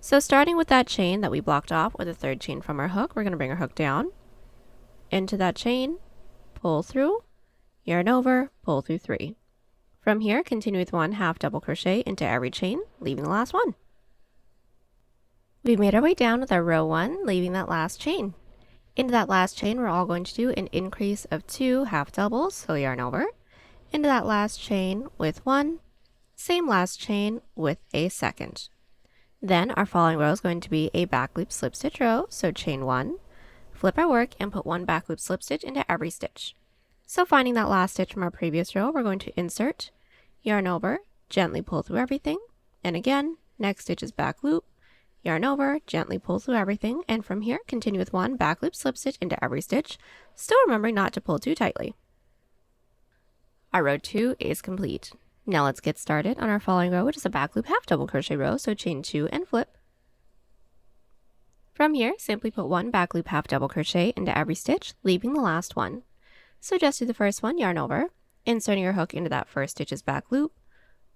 So starting with that chain that we blocked off with a third chain from our hook, we're going to bring our hook down, into that chain, pull through, yarn over, pull through 3. From here, continue with 1 half double crochet into every chain, leaving the last one. We've made our way down with our row 1, leaving that last chain. Into that last chain, we're all going to do an increase of 2 half doubles, so yarn over, into that last chain with 1, same last chain with a second. Then our following row is going to be a back loop slip stitch row, so chain 1, flip our work, and put 1 back loop slip stitch into every stitch. So finding that last stitch from our previous row, we're going to insert, yarn over, gently pull through everything, and again, next stitch is back loop, yarn over, gently pull through everything, and from here continue with 1 back loop slip stitch into every stitch, still remembering not to pull too tightly. Our row 2 is complete. Now let's get started on our following row, which is a back loop half double crochet row, so chain 2 and flip. From here, simply put 1 back loop half double crochet into every stitch, leaving the last one. So just do the first one, yarn over, inserting your hook into that first stitch's back loop,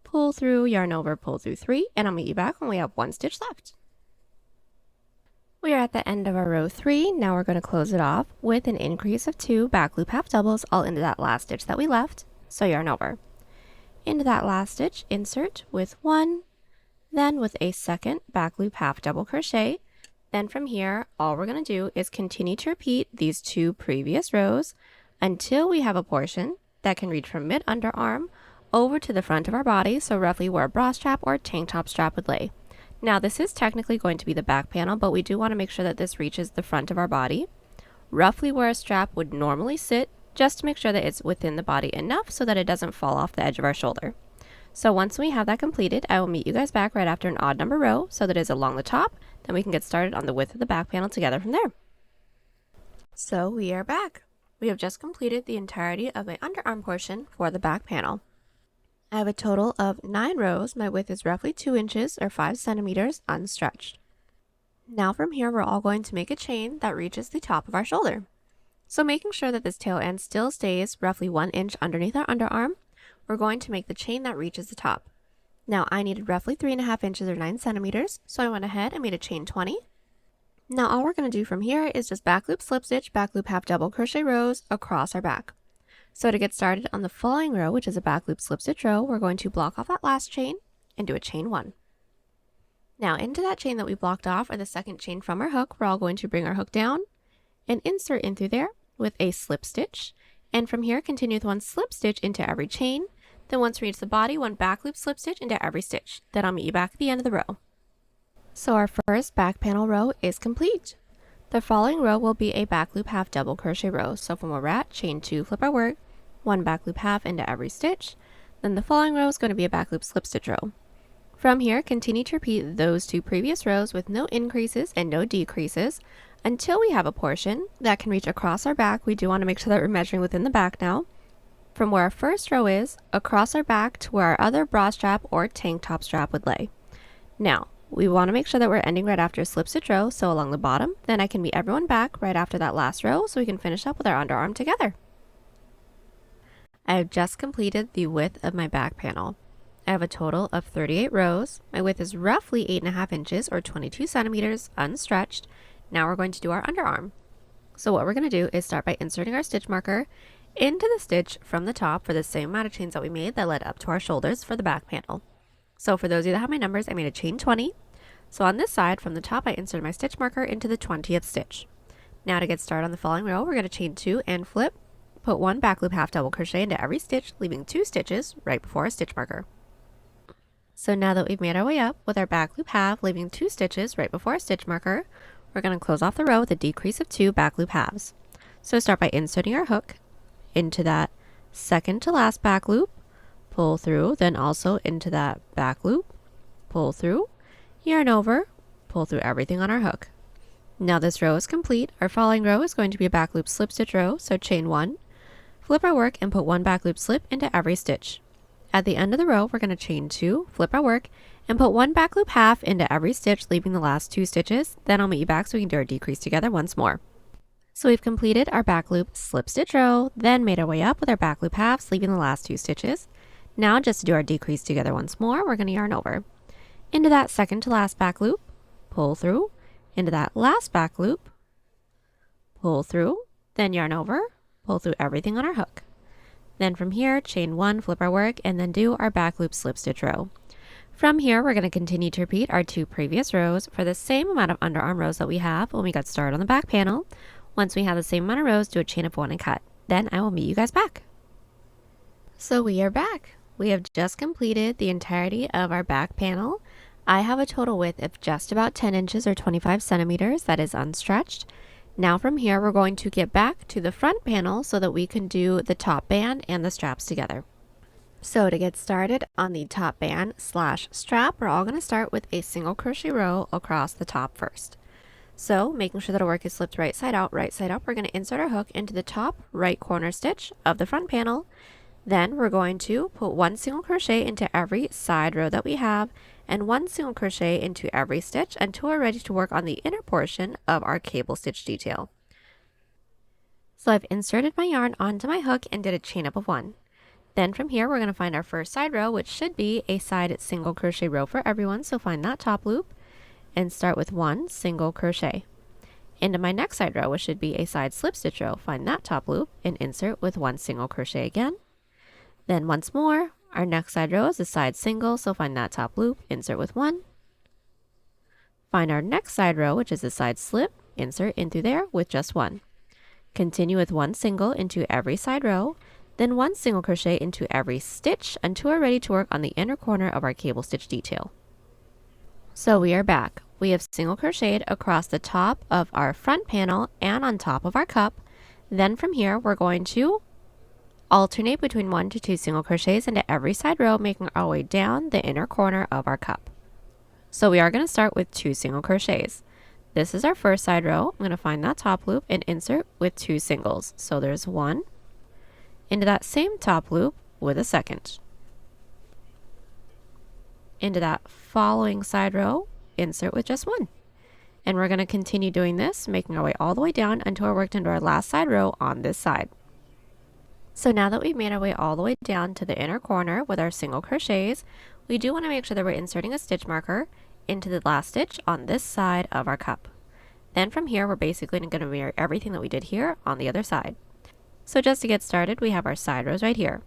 pull through, yarn over, pull through 3, and I'll meet you back when we have 1 stitch left. We are at the end of our row 3. Now we're going to close it off with an increase of 2 back loop half doubles all into that last stitch that we left, so yarn over. Into that last stitch, insert with 1, then with a second back loop half double crochet. Then from here, all we're going to do is continue to repeat these 2 previous rows until we have a portion that can reach from mid underarm over to the front of our body, so roughly where a bra strap or tank top strap would lay. Now this is technically going to be the back panel, but we do want to make sure that this reaches the front of our body, roughly where a strap would normally sit, just to make sure that it's within the body enough so that it doesn't fall off the edge of our shoulder. So once we have that completed, I will meet you guys back right after an odd number row so that it's along the top, then we can get started on the width of the back panel together from there. So we are back. We have just completed the entirety of my underarm portion for the back panel. I have a total of 9 rows. My width is roughly 2 inches or 5 centimeters unstretched. Now from here, we're all going to make a chain that reaches the top of our shoulder. So making sure that this tail end still stays roughly 1 inch underneath our underarm, we're going to make the chain that reaches the top. Now I needed roughly 3.5 inches or 9 centimeters, so I went ahead and made a chain 20. Now all we're going to do from here is just back loop slip stitch, back loop half double crochet rows across our back. So to get started on the following row, which is a back loop slip stitch row, we're going to block off that last chain and do a chain 1. Now into that chain that we blocked off, or the second chain from our hook, we're all going to bring our hook down and insert in through there with a slip stitch. And from here, continue with 1 slip stitch into every chain. Then once we reach the body, 1 back loop slip stitch into every stitch. Then I'll meet you back at the end of the row. So our first back panel row is complete. The following row will be a back loop half double crochet row. So from where we're at, chain 2, flip our work, 1 back loop half into every stitch. Then the following row is going to be a back loop slip stitch row. From here, continue to repeat those 2 previous rows with no increases and no decreases until we have a portion that can reach across our back. We do want to make sure that we're measuring within the back now. From where our first row is, across our back to where our other bra strap or tank top strap would lay. Now, we want to make sure that we're ending right after a slip stitch row, so along the bottom, then I can meet everyone back right after that last row so we can finish up with our underarm together. I have just completed the width of my back panel. I have a total of 38 rows. My width is roughly 8.5 inches or 22 centimeters unstretched. Now we're going to do our underarm. So what we're going to do is start by inserting our stitch marker into the stitch from the top for the same amount of chains that we made that led up to our shoulders for the back panel. So for those of you that have my numbers, I made a chain 20. So on this side, from the top, I inserted my stitch marker into the 20th stitch. Now to get started on the following row, we're going to chain 2 and flip, put 1 back loop half double crochet into every stitch, leaving 2 stitches right before our stitch marker. So now that we've made our way up with our back loop half, leaving 2 stitches right before our stitch marker, we're going to close off the row with a decrease of 2 back loop halves. So start by inserting our hook into that second to last back loop, pull through, then also into that back loop, pull through, yarn over, pull through everything on our hook. Now this row is complete. Our following row is going to be a back loop slip stitch row, so chain 1, flip our work and put 1 back loop slip into every stitch. At the end of the row, we're going to chain 2, flip our work, and put 1 back loop half into every stitch, leaving the last 2 stitches. Then I'll meet you back so we can do our decrease together once more. So we've completed our back loop slip stitch row, then made our way up with our back loop halves, leaving the last 2 stitches. Now just to do our decrease together once more, we're going to yarn over. Into that second to last back loop, pull through, into that last back loop, pull through, then yarn over, pull through everything on our hook. Then from here, chain 1, flip our work, and then do our back loop slip stitch row. From here, we're going to continue to repeat our 2 previous rows for the same amount of underarm rows that we have when we got started on the back panel. Once we have the same amount of rows, do a chain of 1 and cut. Then I will meet you guys back. So we are back. We have just completed the entirety of our back panel. I have a total width of just about 10 inches or 25 centimeters that is unstretched. Now from here, we're going to get back to the front panel so that we can do the top band and the straps together. So to get started on the top band slash strap, we're all going to start with a single crochet row across the top first. So making sure that our work is flipped right side up, we're going to insert our hook into the top right corner stitch of the front panel. Then we're going to put 1 single crochet into every side row that we have and 1 single crochet into every stitch until we're ready to work on the inner portion of our cable stitch detail. So I've inserted my yarn onto my hook and did a chain up of 1. Then from here, we're going to find our first side row, which should be a side single crochet row for everyone. So find that top loop and start with 1 single crochet. Into my next side row, which should be a side slip stitch row, find that top loop and insert with 1 single crochet again. Then once more, our next side row is a side single, so find that top loop, insert with 1. Find our next side row, which is a side slip, insert in through there with just 1. Continue with 1 single into every side row, Then 1 single crochet into every stitch until we're ready to work on the inner corner of our cable stitch detail. So we are back. We have single crocheted across the top of our front panel and on top of our cup. Then from here we're going to alternate between 1 to 2 single crochets into every side row, making our way down the inner corner of our cup. So we are going to start with 2 single crochets. This is our first side row. I'm going to find that top loop and insert with 2 singles. So there's 1 into that same top loop with a second. Into that following side row, insert with just 1. And we're going to continue doing this, making our way all the way down until we're worked into our last side row on this side. So now that we've made our way all the way down to the inner corner with our single crochets, we do want to make sure that we're inserting a stitch marker into the last stitch on this side of our cup. Then from here, we're basically going to mirror everything that we did here on the other side. So just to get started, we have our side rows right here.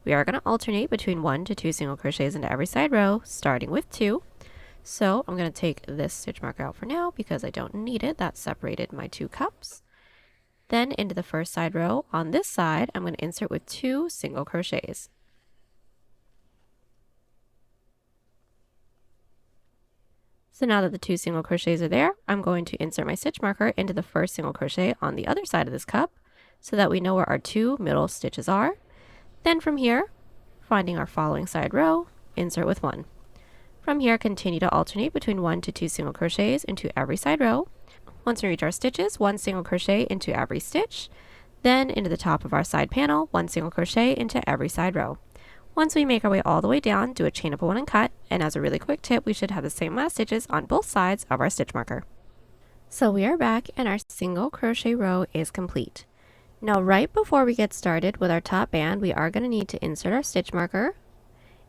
We are going to alternate between 1 to 2 single crochets into every side row, starting with 2. So I'm going to take this stitch marker out for now because I don't need it. That separated my 2 cups. Then into the first side row on this side, I'm going to insert with 2 single crochets. So now that the 2 single crochets are there, I'm going to insert my stitch marker into the first single crochet on the other side of this cup so that we know where our 2 middle stitches are. Then from here, finding our following side row, insert with 1. From here, continue to alternate between 1 to 2 single crochets into every side row. Once we reach our stitches, 1 single crochet into every stitch. Then into the top of our side panel, 1 single crochet into every side row. Once we make our way all the way down, do a chain up 1 and cut, and as a really quick tip, we should have the same amount of stitches on both sides of our stitch marker. So we are back and our single crochet row is complete. Now right before we get started with our top band, we are going to need to insert our stitch marker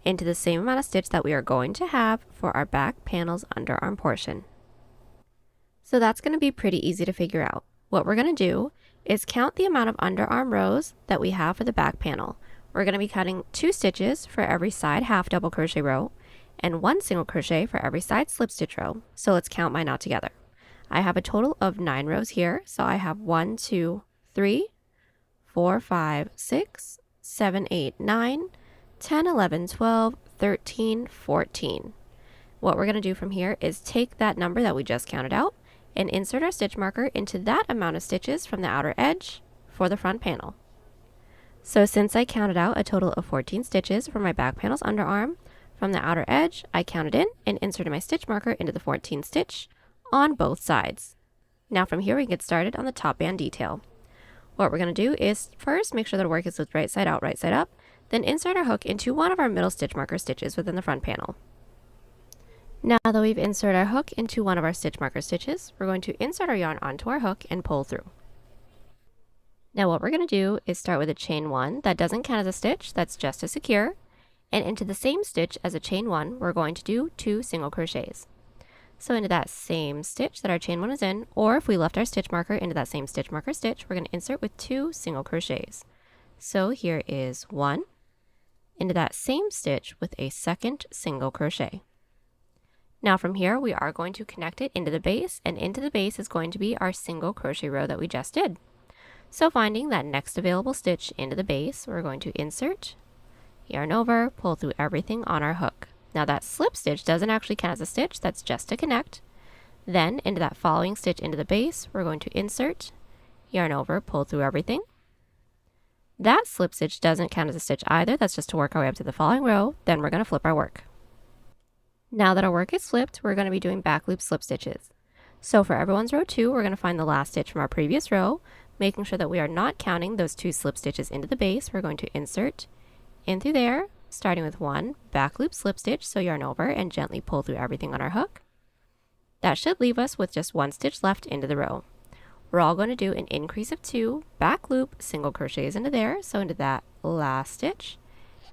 into the same amount of stitch that we are going to have for our back panel's underarm portion. So that's going to be pretty easy to figure out. What we're going to do is count the amount of underarm rows that we have for the back panel. We're going to be cutting 2 stitches for every side half double crochet row and 1 single crochet for every side slip stitch row. So let's count mine out together. I have a total of 9 rows here. So I have 1, 2, 3, 4, 5, 6, 7, 8, 9, 10, 11, 12, 13, 14. What we're going to do from here is take that number that we just counted out and insert our stitch marker into that amount of stitches from the outer edge for the front panel. So since I counted out a total of 14 stitches for my back panel's underarm, from the outer edge, I counted in and inserted my stitch marker into the 14th stitch on both sides. Now from here we can get started on the top band detail. What we're going to do is first make sure that our work is flipped right side out, right side up, then insert our hook into one of our middle stitch marker stitches within the front panel. Now that we've inserted our hook into one of our stitch marker stitches, we're going to insert our yarn onto our hook and pull through. Now what we're going to do is start with a chain 1 that doesn't count as a stitch, that's just to secure, and into the same stitch as a chain 1 we're going to do 2 single crochets. So into that same stitch that our chain 1 is in, or if we left our stitch marker into that same stitch marker stitch, we're going to insert with 2 single crochets. So here is 1 into that same stitch with a second single crochet. Now from here we are going to connect it into the base, and into the base is going to be our single crochet row that we just did. So finding that next available stitch into the base, we're going to insert, yarn over, pull through everything on our hook. Now that slip stitch doesn't actually count as a stitch, that's just to connect. Then into that following stitch into the base, we're going to insert, yarn over, pull through everything. That slip stitch doesn't count as a stitch either, that's just to work our way up to the following row, then we're going to flip our work. Now that our work is flipped, we're going to be doing back loop slip stitches. So for everyone's row 2, we're going to find the last stitch from our previous row, making sure that we are not counting those 2 slip stitches into the base. We're going to insert in through there, starting with 1 back loop slip stitch, so yarn over and gently pull through everything on our hook. That should leave us with just 1 stitch left into the row. We're all going to do an increase of 2 back loop single crochets into there, so into that last stitch,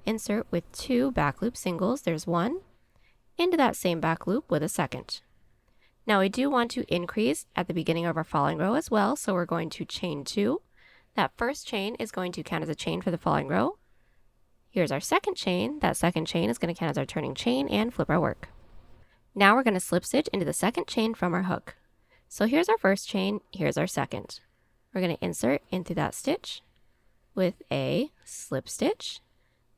insert with 2 back loop singles, there's 1, into that same back loop with a second. Now we do want to increase at the beginning of our following row as well, so we're going to chain 2. That first chain is going to count as a chain for the following row. Here's our second chain. That second chain is going to count as our turning chain and flip our work. Now we're going to slip stitch into the second chain from our hook. So here's our first chain, here's our second. We're going to insert into that stitch with a slip stitch,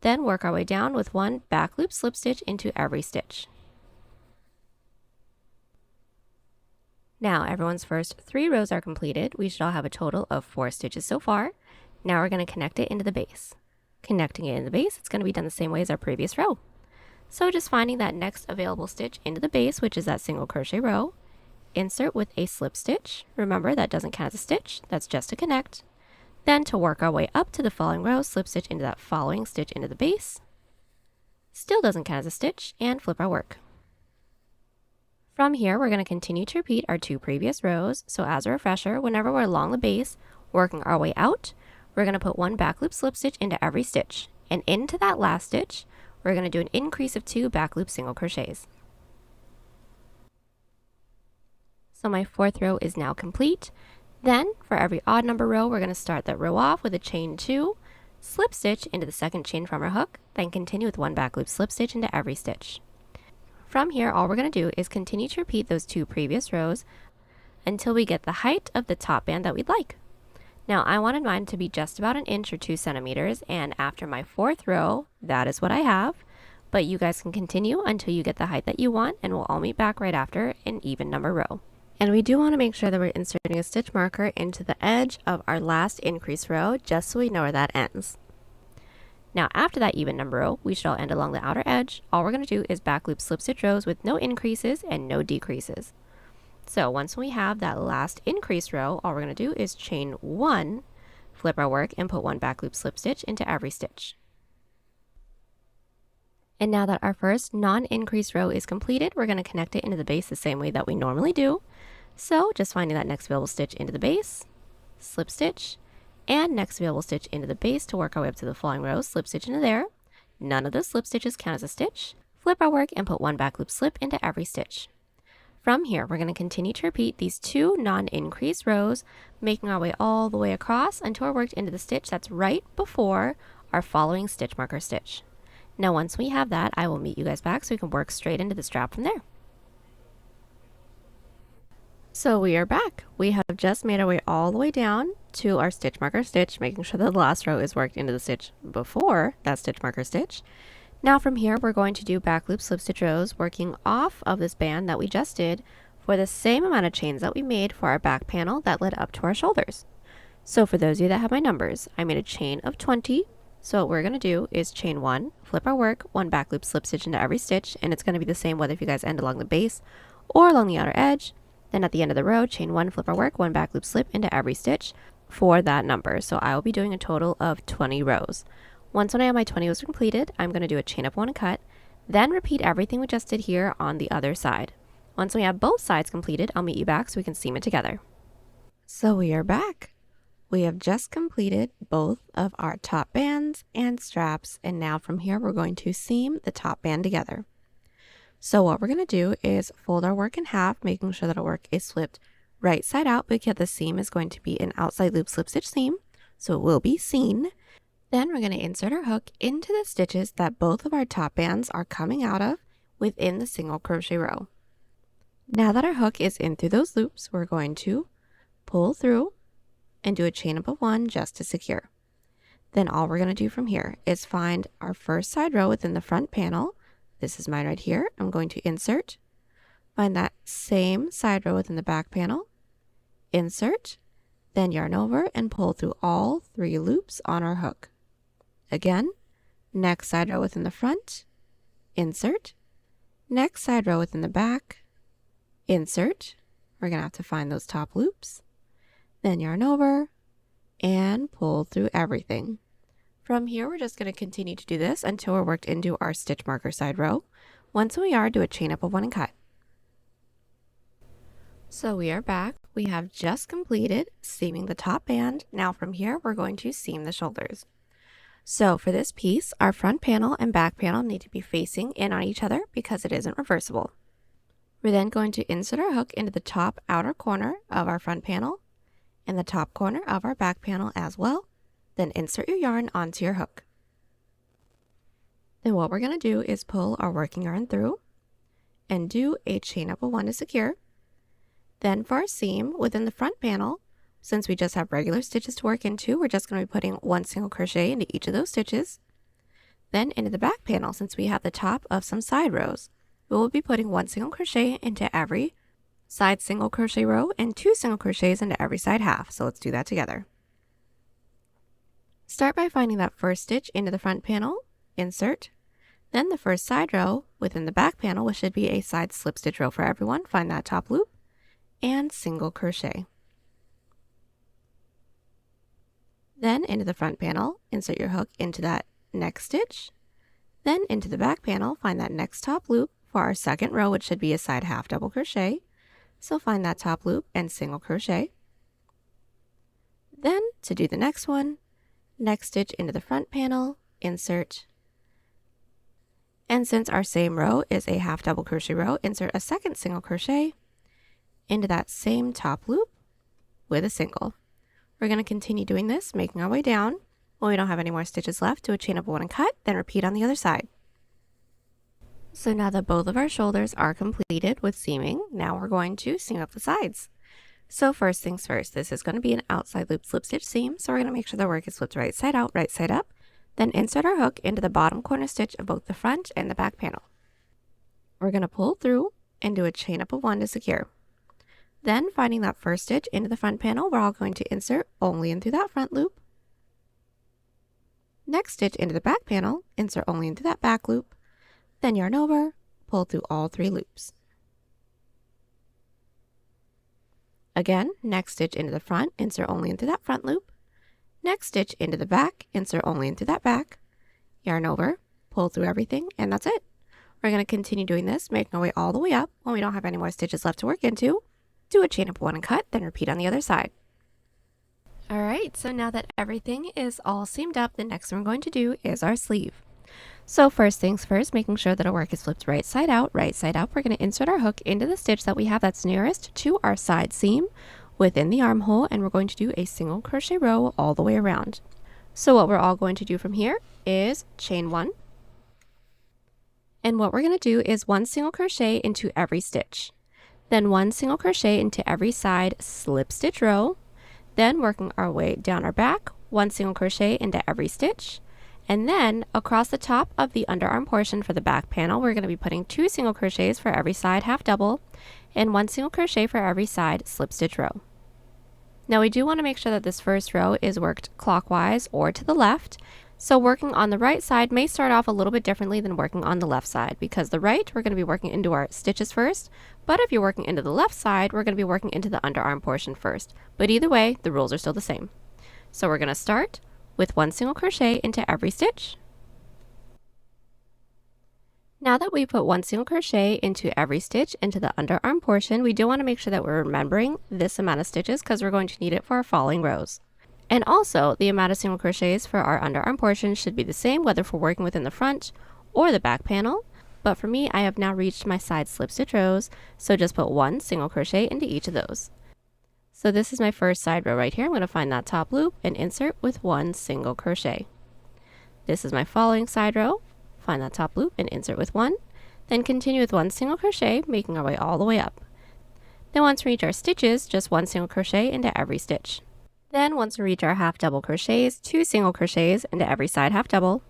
then work our way down with one back loop slip stitch into every stitch. Now everyone's first 3 rows are completed. We should all have a total of 4 stitches so far. Now we're going to connect it into the base. Connecting it in the base, it's going to be done the same way as our previous row. So just finding that next available stitch into the base, which is that single crochet row, insert with a slip stitch. Remember, that doesn't count as a stitch, that's just to connect. Then to work our way up to the following row, slip stitch into that following stitch into the base. Still doesn't count as a stitch, and flip our work. From here, we're going to continue to repeat our 2 previous rows. So as a refresher, whenever we're along the base, working our way out, we're going to put one back loop slip stitch into every stitch. And into that last stitch, we're going to do an increase of 2 back loop single crochets. So my 4th row is now complete. Then for every odd number row, we're going to start that row off with a chain 2, slip stitch into the second chain from our hook, then continue with one back loop slip stitch into every stitch. From here, all we're going to do is continue to repeat those 2 previous rows until we get the height of the top band that we'd like. Now I wanted mine to be just about 1 inch or 2 centimeters, and after my 4th row, that is what I have. But you guys can continue until you get the height that you want, and we'll all meet back right after an even number row. And we do want to make sure that we're inserting a stitch marker into the edge of our last increase row, just so we know where that ends. Now after that even number row, we should all end along the outer edge. All we're going to do is back loop slip stitch rows with no increases and no decreases. So once we have that last increase row, all we're going to do is chain 1, flip our work, and put one back loop slip stitch into every stitch. And now that our first non-increase row is completed, we're going to connect it into the base the same way that we normally do. So just finding that next available stitch into the base, slip stitch, and next available stitch into the base to work our way up to the following row, slip stitch into there. None of those slip stitches count as a stitch. Flip our work and put one back loop slip into every stitch. From here, we're going to continue to repeat these 2 non-increase rows, making our way all the way across until we're worked into the stitch that's right before our following stitch marker stitch. Now once we have that, I will meet you guys back so we can work straight into the strap from there. So we are back. We have just made our way all the way down to our stitch marker stitch, making sure that the last row is worked into the stitch before that stitch marker stitch. Now from here, we're going to do back loop slip stitch rows working off of this band that we just did for the same amount of chains that we made for our back panel that led up to our shoulders. So for those of you that have my numbers, I made a chain of 20. So what we're going to do is chain 1, flip our work, one back loop slip stitch into every stitch, and it's going to be the same whether if you guys end along the base or along the outer edge. Then at the end of the row, chain 1, flip our work, one back loop slip into every stitch for that number. So I will be doing a total of 20 rows. Once when I have my 20 rows completed, I'm going to do a chain up 1 and cut, then repeat everything we just did here on the other side. Once we have both sides completed, I'll meet you back so we can seam it together. So we are back. We have just completed both of our top bands and straps, and now from here we're going to seam the top band together. So what we're going to do is fold our work in half, making sure that our work is flipped right side out because the seam is going to be an outside loop slip stitch seam, so it will be seen. Then we're going to insert our hook into the stitches that both of our top bands are coming out of within the single crochet row. Now that our hook is in through those loops, we're going to pull through and do a chain up of 1 just to secure. Then all we're going to do from here is find our first side row within the front panel. This is mine right here. I'm going to insert, find that same side row within the back panel, insert, then yarn over and pull through all 3 loops on our hook. Again, next side row within the front, insert, next side row within the back, insert. We're going to have to find those top loops, then yarn over and pull through everything. From here, we're just going to continue to do this until we're worked into our stitch marker side row. Once we are, do a chain up of 1 and cut. So we are back. We have just completed seaming the top band. Now from here, we're going to seam the shoulders. So for this piece, our front panel and back panel need to be facing in on each other because it isn't reversible. We're then going to insert our hook into the top outer corner of our front panel and the top corner of our back panel as well. Then insert your yarn onto your hook. Then what we're going to do is pull our working yarn through and do a chain up of 1 to secure. Then for our seam within the front panel, since we just have regular stitches to work into, we're just going to be putting 1 single crochet into each of those stitches. Then into the back panel, since we have the top of some side rows, we will be putting 1 single crochet into every side single crochet row and 2 single crochets into every side half. So let's do that together. Start by finding that first stitch into the front panel, insert, then the first side row within the back panel, which should be a side slip stitch row for everyone, find that top loop, and single crochet. Then into the front panel, insert your hook into that next stitch, then into the back panel, find that next top loop for our second row, which should be a side half double crochet. So find that top loop and single crochet. Then to do the next one, next stitch into the front panel, insert, and since our same row is a half double crochet row, insert a second single crochet into that same top loop with a single. We're going to continue doing this, making our way down. When we don't have any more stitches left, do a chain up 1 and cut, then repeat on the other side. So now that both of our shoulders are completed with seaming, now we're going to seam up the sides. So first things first, this is going to be an outside loop slip stitch seam, so we're going to make sure the work is flipped right side out, right side up, then insert our hook into the bottom corner stitch of both the front and the back panel. We're going to pull through and do a chain up of 1 to secure. Then finding that first stitch into the front panel, we're all going to insert only into that front loop. Next stitch into the back panel, insert only into that back loop, then yarn over, pull through all 3 loops. Again, next stitch into the front, insert only into that front loop. Next stitch into the back, insert only into that back, yarn over, pull through everything, and that's it. We're going to continue doing this, making our way all the way up. When we don't have any more stitches left to work into, do a chain up 1 and cut, then repeat on the other side. Alright, so now that everything is all seamed up, the next thing we're going to do is our sleeve. So first things first, making sure that our work is flipped right side out, right side up, we're going to insert our hook into the stitch that we have that's nearest to our side seam within the armhole, and we're going to do a single crochet row all the way around. So what we're all going to do from here is chain 1. And what we're going to do is 1 single crochet into every stitch. Then 1 single crochet into every side slip stitch row. Then working our way down our back, 1 single crochet into every stitch. And then across the top of the underarm portion for the back panel, we're going to be putting 2 single crochets for every side half double and 1 single crochet for every side slip stitch row. Now we do want to make sure that this first row is worked clockwise or to the left. So working on the right side may start off a little bit differently than working on the left side, because the right, we're going to be working into our stitches first, but if you're working into the left side, we're going to be working into the underarm portion first. But either way, the rules are still the same. So we're going to start with 1 single crochet into every stitch. Now that we put 1 single crochet into every stitch into the underarm portion, we do want to make sure that we're remembering this amount of stitches because we're going to need it for our following rows. And also, the amount of single crochets for our underarm portion should be the same whether we're working within the front or the back panel. But for me, I have now reached my side slip stitch rows, so just put 1 single crochet into each of those. So this is my first side row right here. I'm going to find that top loop and insert with 1 single crochet. This is my following side row. Find that top loop and insert with 1. Then continue with 1 single crochet, making our way all the way up. Then once we reach our stitches, just 1 single crochet into every stitch. Then once we reach our half double crochets, 2 single crochets into every side half double,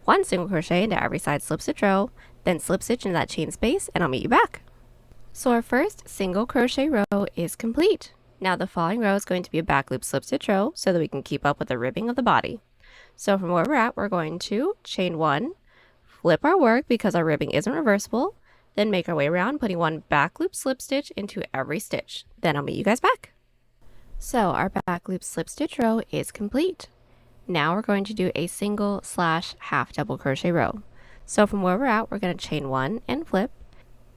1 single crochet into every side slip stitch row, then slip stitch into that chain space, and I'll meet you back. So our first single crochet row is complete. Now the following row is going to be a back loop slip stitch row so that we can keep up with the ribbing of the body. So from where we're at, we're going to chain 1, flip our work because our ribbing isn't reversible, then make our way around putting 1 back loop slip stitch into every stitch. Then I'll meet you guys back. So our back loop slip stitch row is complete. Now we're going to do a single / half double crochet row. So from where we're at, we're going to chain 1 and flip,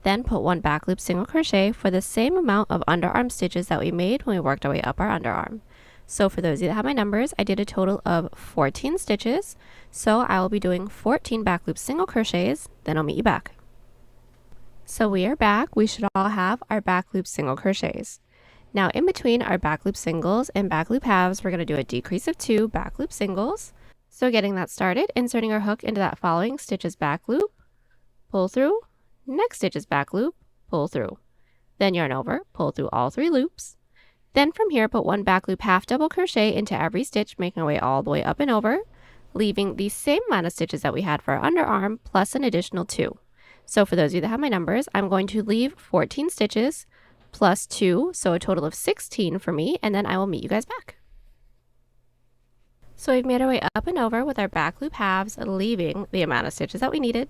then put 1 back loop single crochet for the same amount of underarm stitches that we made when we worked our way up our underarm. So for those of you that have my numbers, I did a total of 14 stitches. So I will be doing 14 back loop single crochets, then I'll meet you back. So we are back. We should all have our back loop single crochets. Now in between our back loop singles and back loop halves, we're going to do a decrease of 2 back loop singles. So getting that started, inserting our hook into that following stitches back loop, pull through, next stitches back loop, pull through. Then yarn over, pull through all 3 loops. Then from here, put one back loop half double crochet into every stitch, making our way all the way up and over, leaving the same amount of stitches that we had for our underarm plus an additional 2. So for those of you that have my numbers, I'm going to leave 14 stitches plus 2, so a total of 16 for me, and then I will meet you guys back. So we've made our way up and over with our back loop halves, leaving the amount of stitches that we needed.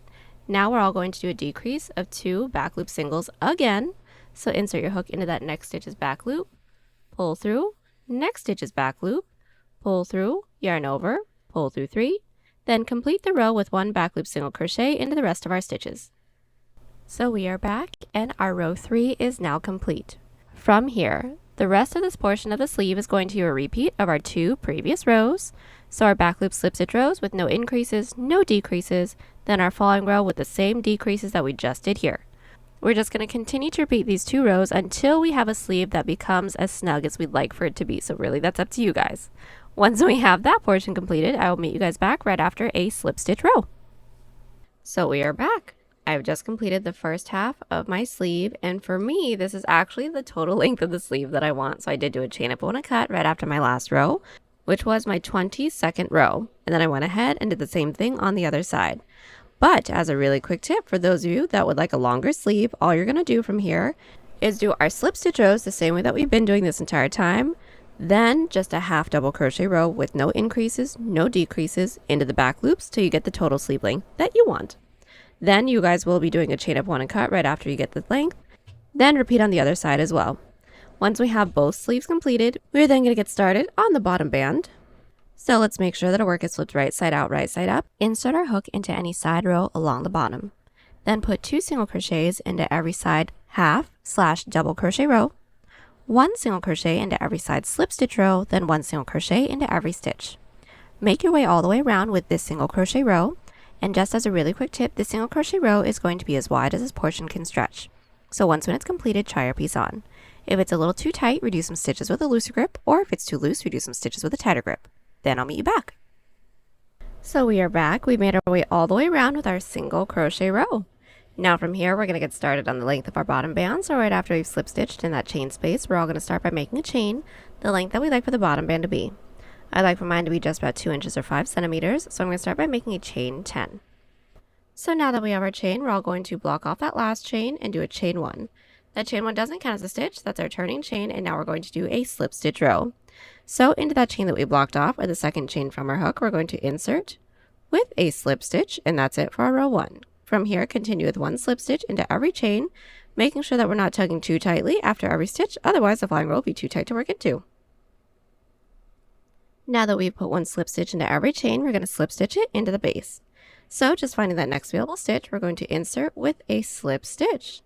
Now we're all going to do a decrease of 2 back loop singles again. So insert your hook into that next stitch's back loop, pull through, next stitch's back loop, pull through, yarn over, pull through 3, then complete the row with 1 back loop single crochet into the rest of our stitches. So we are back and our row 3 is now complete. From here, the rest of this portion of the sleeve is going to be a repeat of our 2 previous rows. So our back loop slip stitch rows with no increases, no decreases, then our following row with the same decreases that we just did here. We're just going to continue to repeat these 2 rows until we have a sleeve that becomes as snug as we'd like for it to be. So really, that's up to you guys. Once we have that portion completed, I will meet you guys back right after a slip stitch row. So we are back. I've just completed the first half of my sleeve, and for me, this is actually the total length of the sleeve that I want. So I did do a chain up and a cut right after my last row, which was my 22nd row. And then I went ahead and did the same thing on the other side. But as a really quick tip for those of you that would like a longer sleeve, all you're going to do from here is do our slip stitch rows the same way that we've been doing this entire time, then just a half double crochet row with no increases, no decreases into the back loops till you get the total sleeve length that you want. Then you guys will be doing a chain up one and cut right after you get the length, then repeat on the other side as well. Once we have both sleeves completed, we're then going to get started on the bottom band. So let's make sure that our work is flipped right side out, right side up. Insert our hook into any side row along the bottom. Then put 2 single crochets into every side half/double crochet row, 1 single crochet into every side slip stitch row, then 1 single crochet into every stitch. Make your way all the way around with this single crochet row. And just as a really quick tip, this single crochet row is going to be as wide as this portion can stretch. So once when it's completed, try your piece on. If it's a little too tight, reduce some stitches with a looser grip, or if it's too loose, reduce some stitches with a tighter grip. Then I'll meet you back. So we are back. We made our way all the way around with our single crochet row. Now from here, we're going to get started on the length of our bottom band. So right after we've slip stitched in that chain space, we're all going to start by making a chain, the length that we like for the bottom band to be. I like for mine to be just about 2 inches or 5 centimeters, so I'm going to start by making a chain 10. So now that we have our chain, we're all going to block off that last chain and do a chain 1. That chain 1 doesn't count as a stitch, that's our turning chain, and now we're going to do a slip stitch row. So into that chain that we blocked off, or the second chain from our hook, we're going to insert with a slip stitch, and that's it for our row 1. From here, continue with 1 slip stitch into every chain, making sure that we're not tugging too tightly after every stitch, otherwise the flying row will be too tight to work into. Now that we've put 1 slip stitch into every chain, we're going to slip stitch it into the base. So just finding that next available stitch, we're going to insert with a slip stitch.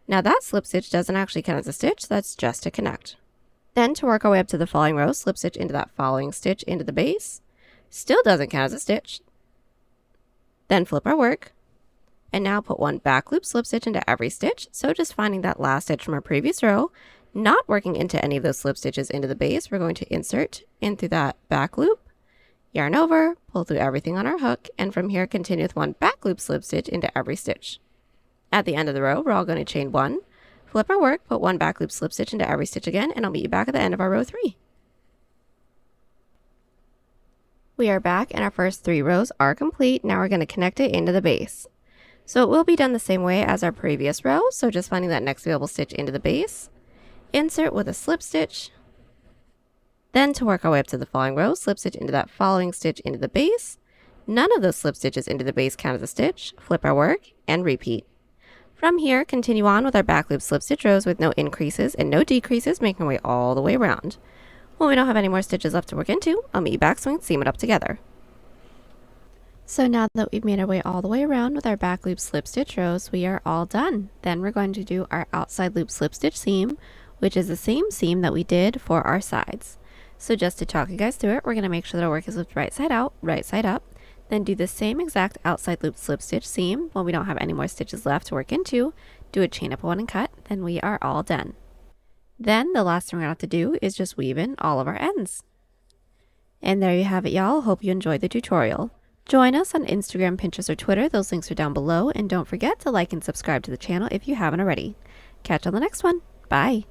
Now that slip stitch doesn't actually count as a stitch, that's just to connect. Then to work our way up to the following row, slip stitch into that following stitch into the base. Still doesn't count as a stitch. Then flip our work. And now put 1 back loop slip stitch into every stitch. So just finding that last stitch from our previous row, not working into any of those slip stitches into the base, we're going to insert in through that back loop, yarn over, pull through everything on our hook, and from here continue with 1 back loop slip stitch into every stitch. At the end of the row, we're all going to chain 1, flip our work, put 1 back loop slip stitch into every stitch again, and I'll meet you back at the end of our row 3. We are back and our first 3 rows are complete. Now we're going to connect it into the base. So it will be done the same way as our previous row, so just finding that next available stitch into the base, insert with a slip stitch, then to work our way up to the following row, slip stitch into that following stitch into the base. None of those slip stitches into the base count as a stitch, flip our work, and repeat. From here, continue on with our back loop slip stitch rows with no increases and no decreases, making our way all the way around. When we don't have any more stitches left to work into, I'll meet you back so we can seam it up together. So now that we've made our way all the way around with our back loop slip stitch rows, we are all done. Then we're going to do our outside loop slip stitch seam, which is the same seam that we did for our sides. So just to talk you guys through it, we're going to make sure that our work is looped right side out, right side up, then do the same exact outside loop slip stitch seam. When we don't have any more stitches left to work into, do a chain up one and cut, then we are all done. Then the last thing we're going to have to do is just weave in all of our ends. And there you have it, y'all. Hope you enjoyed the tutorial. Join us on Instagram, Pinterest, or Twitter. Those links are down below. And don't forget to like and subscribe to the channel if you haven't already. Catch you on the next one. Bye.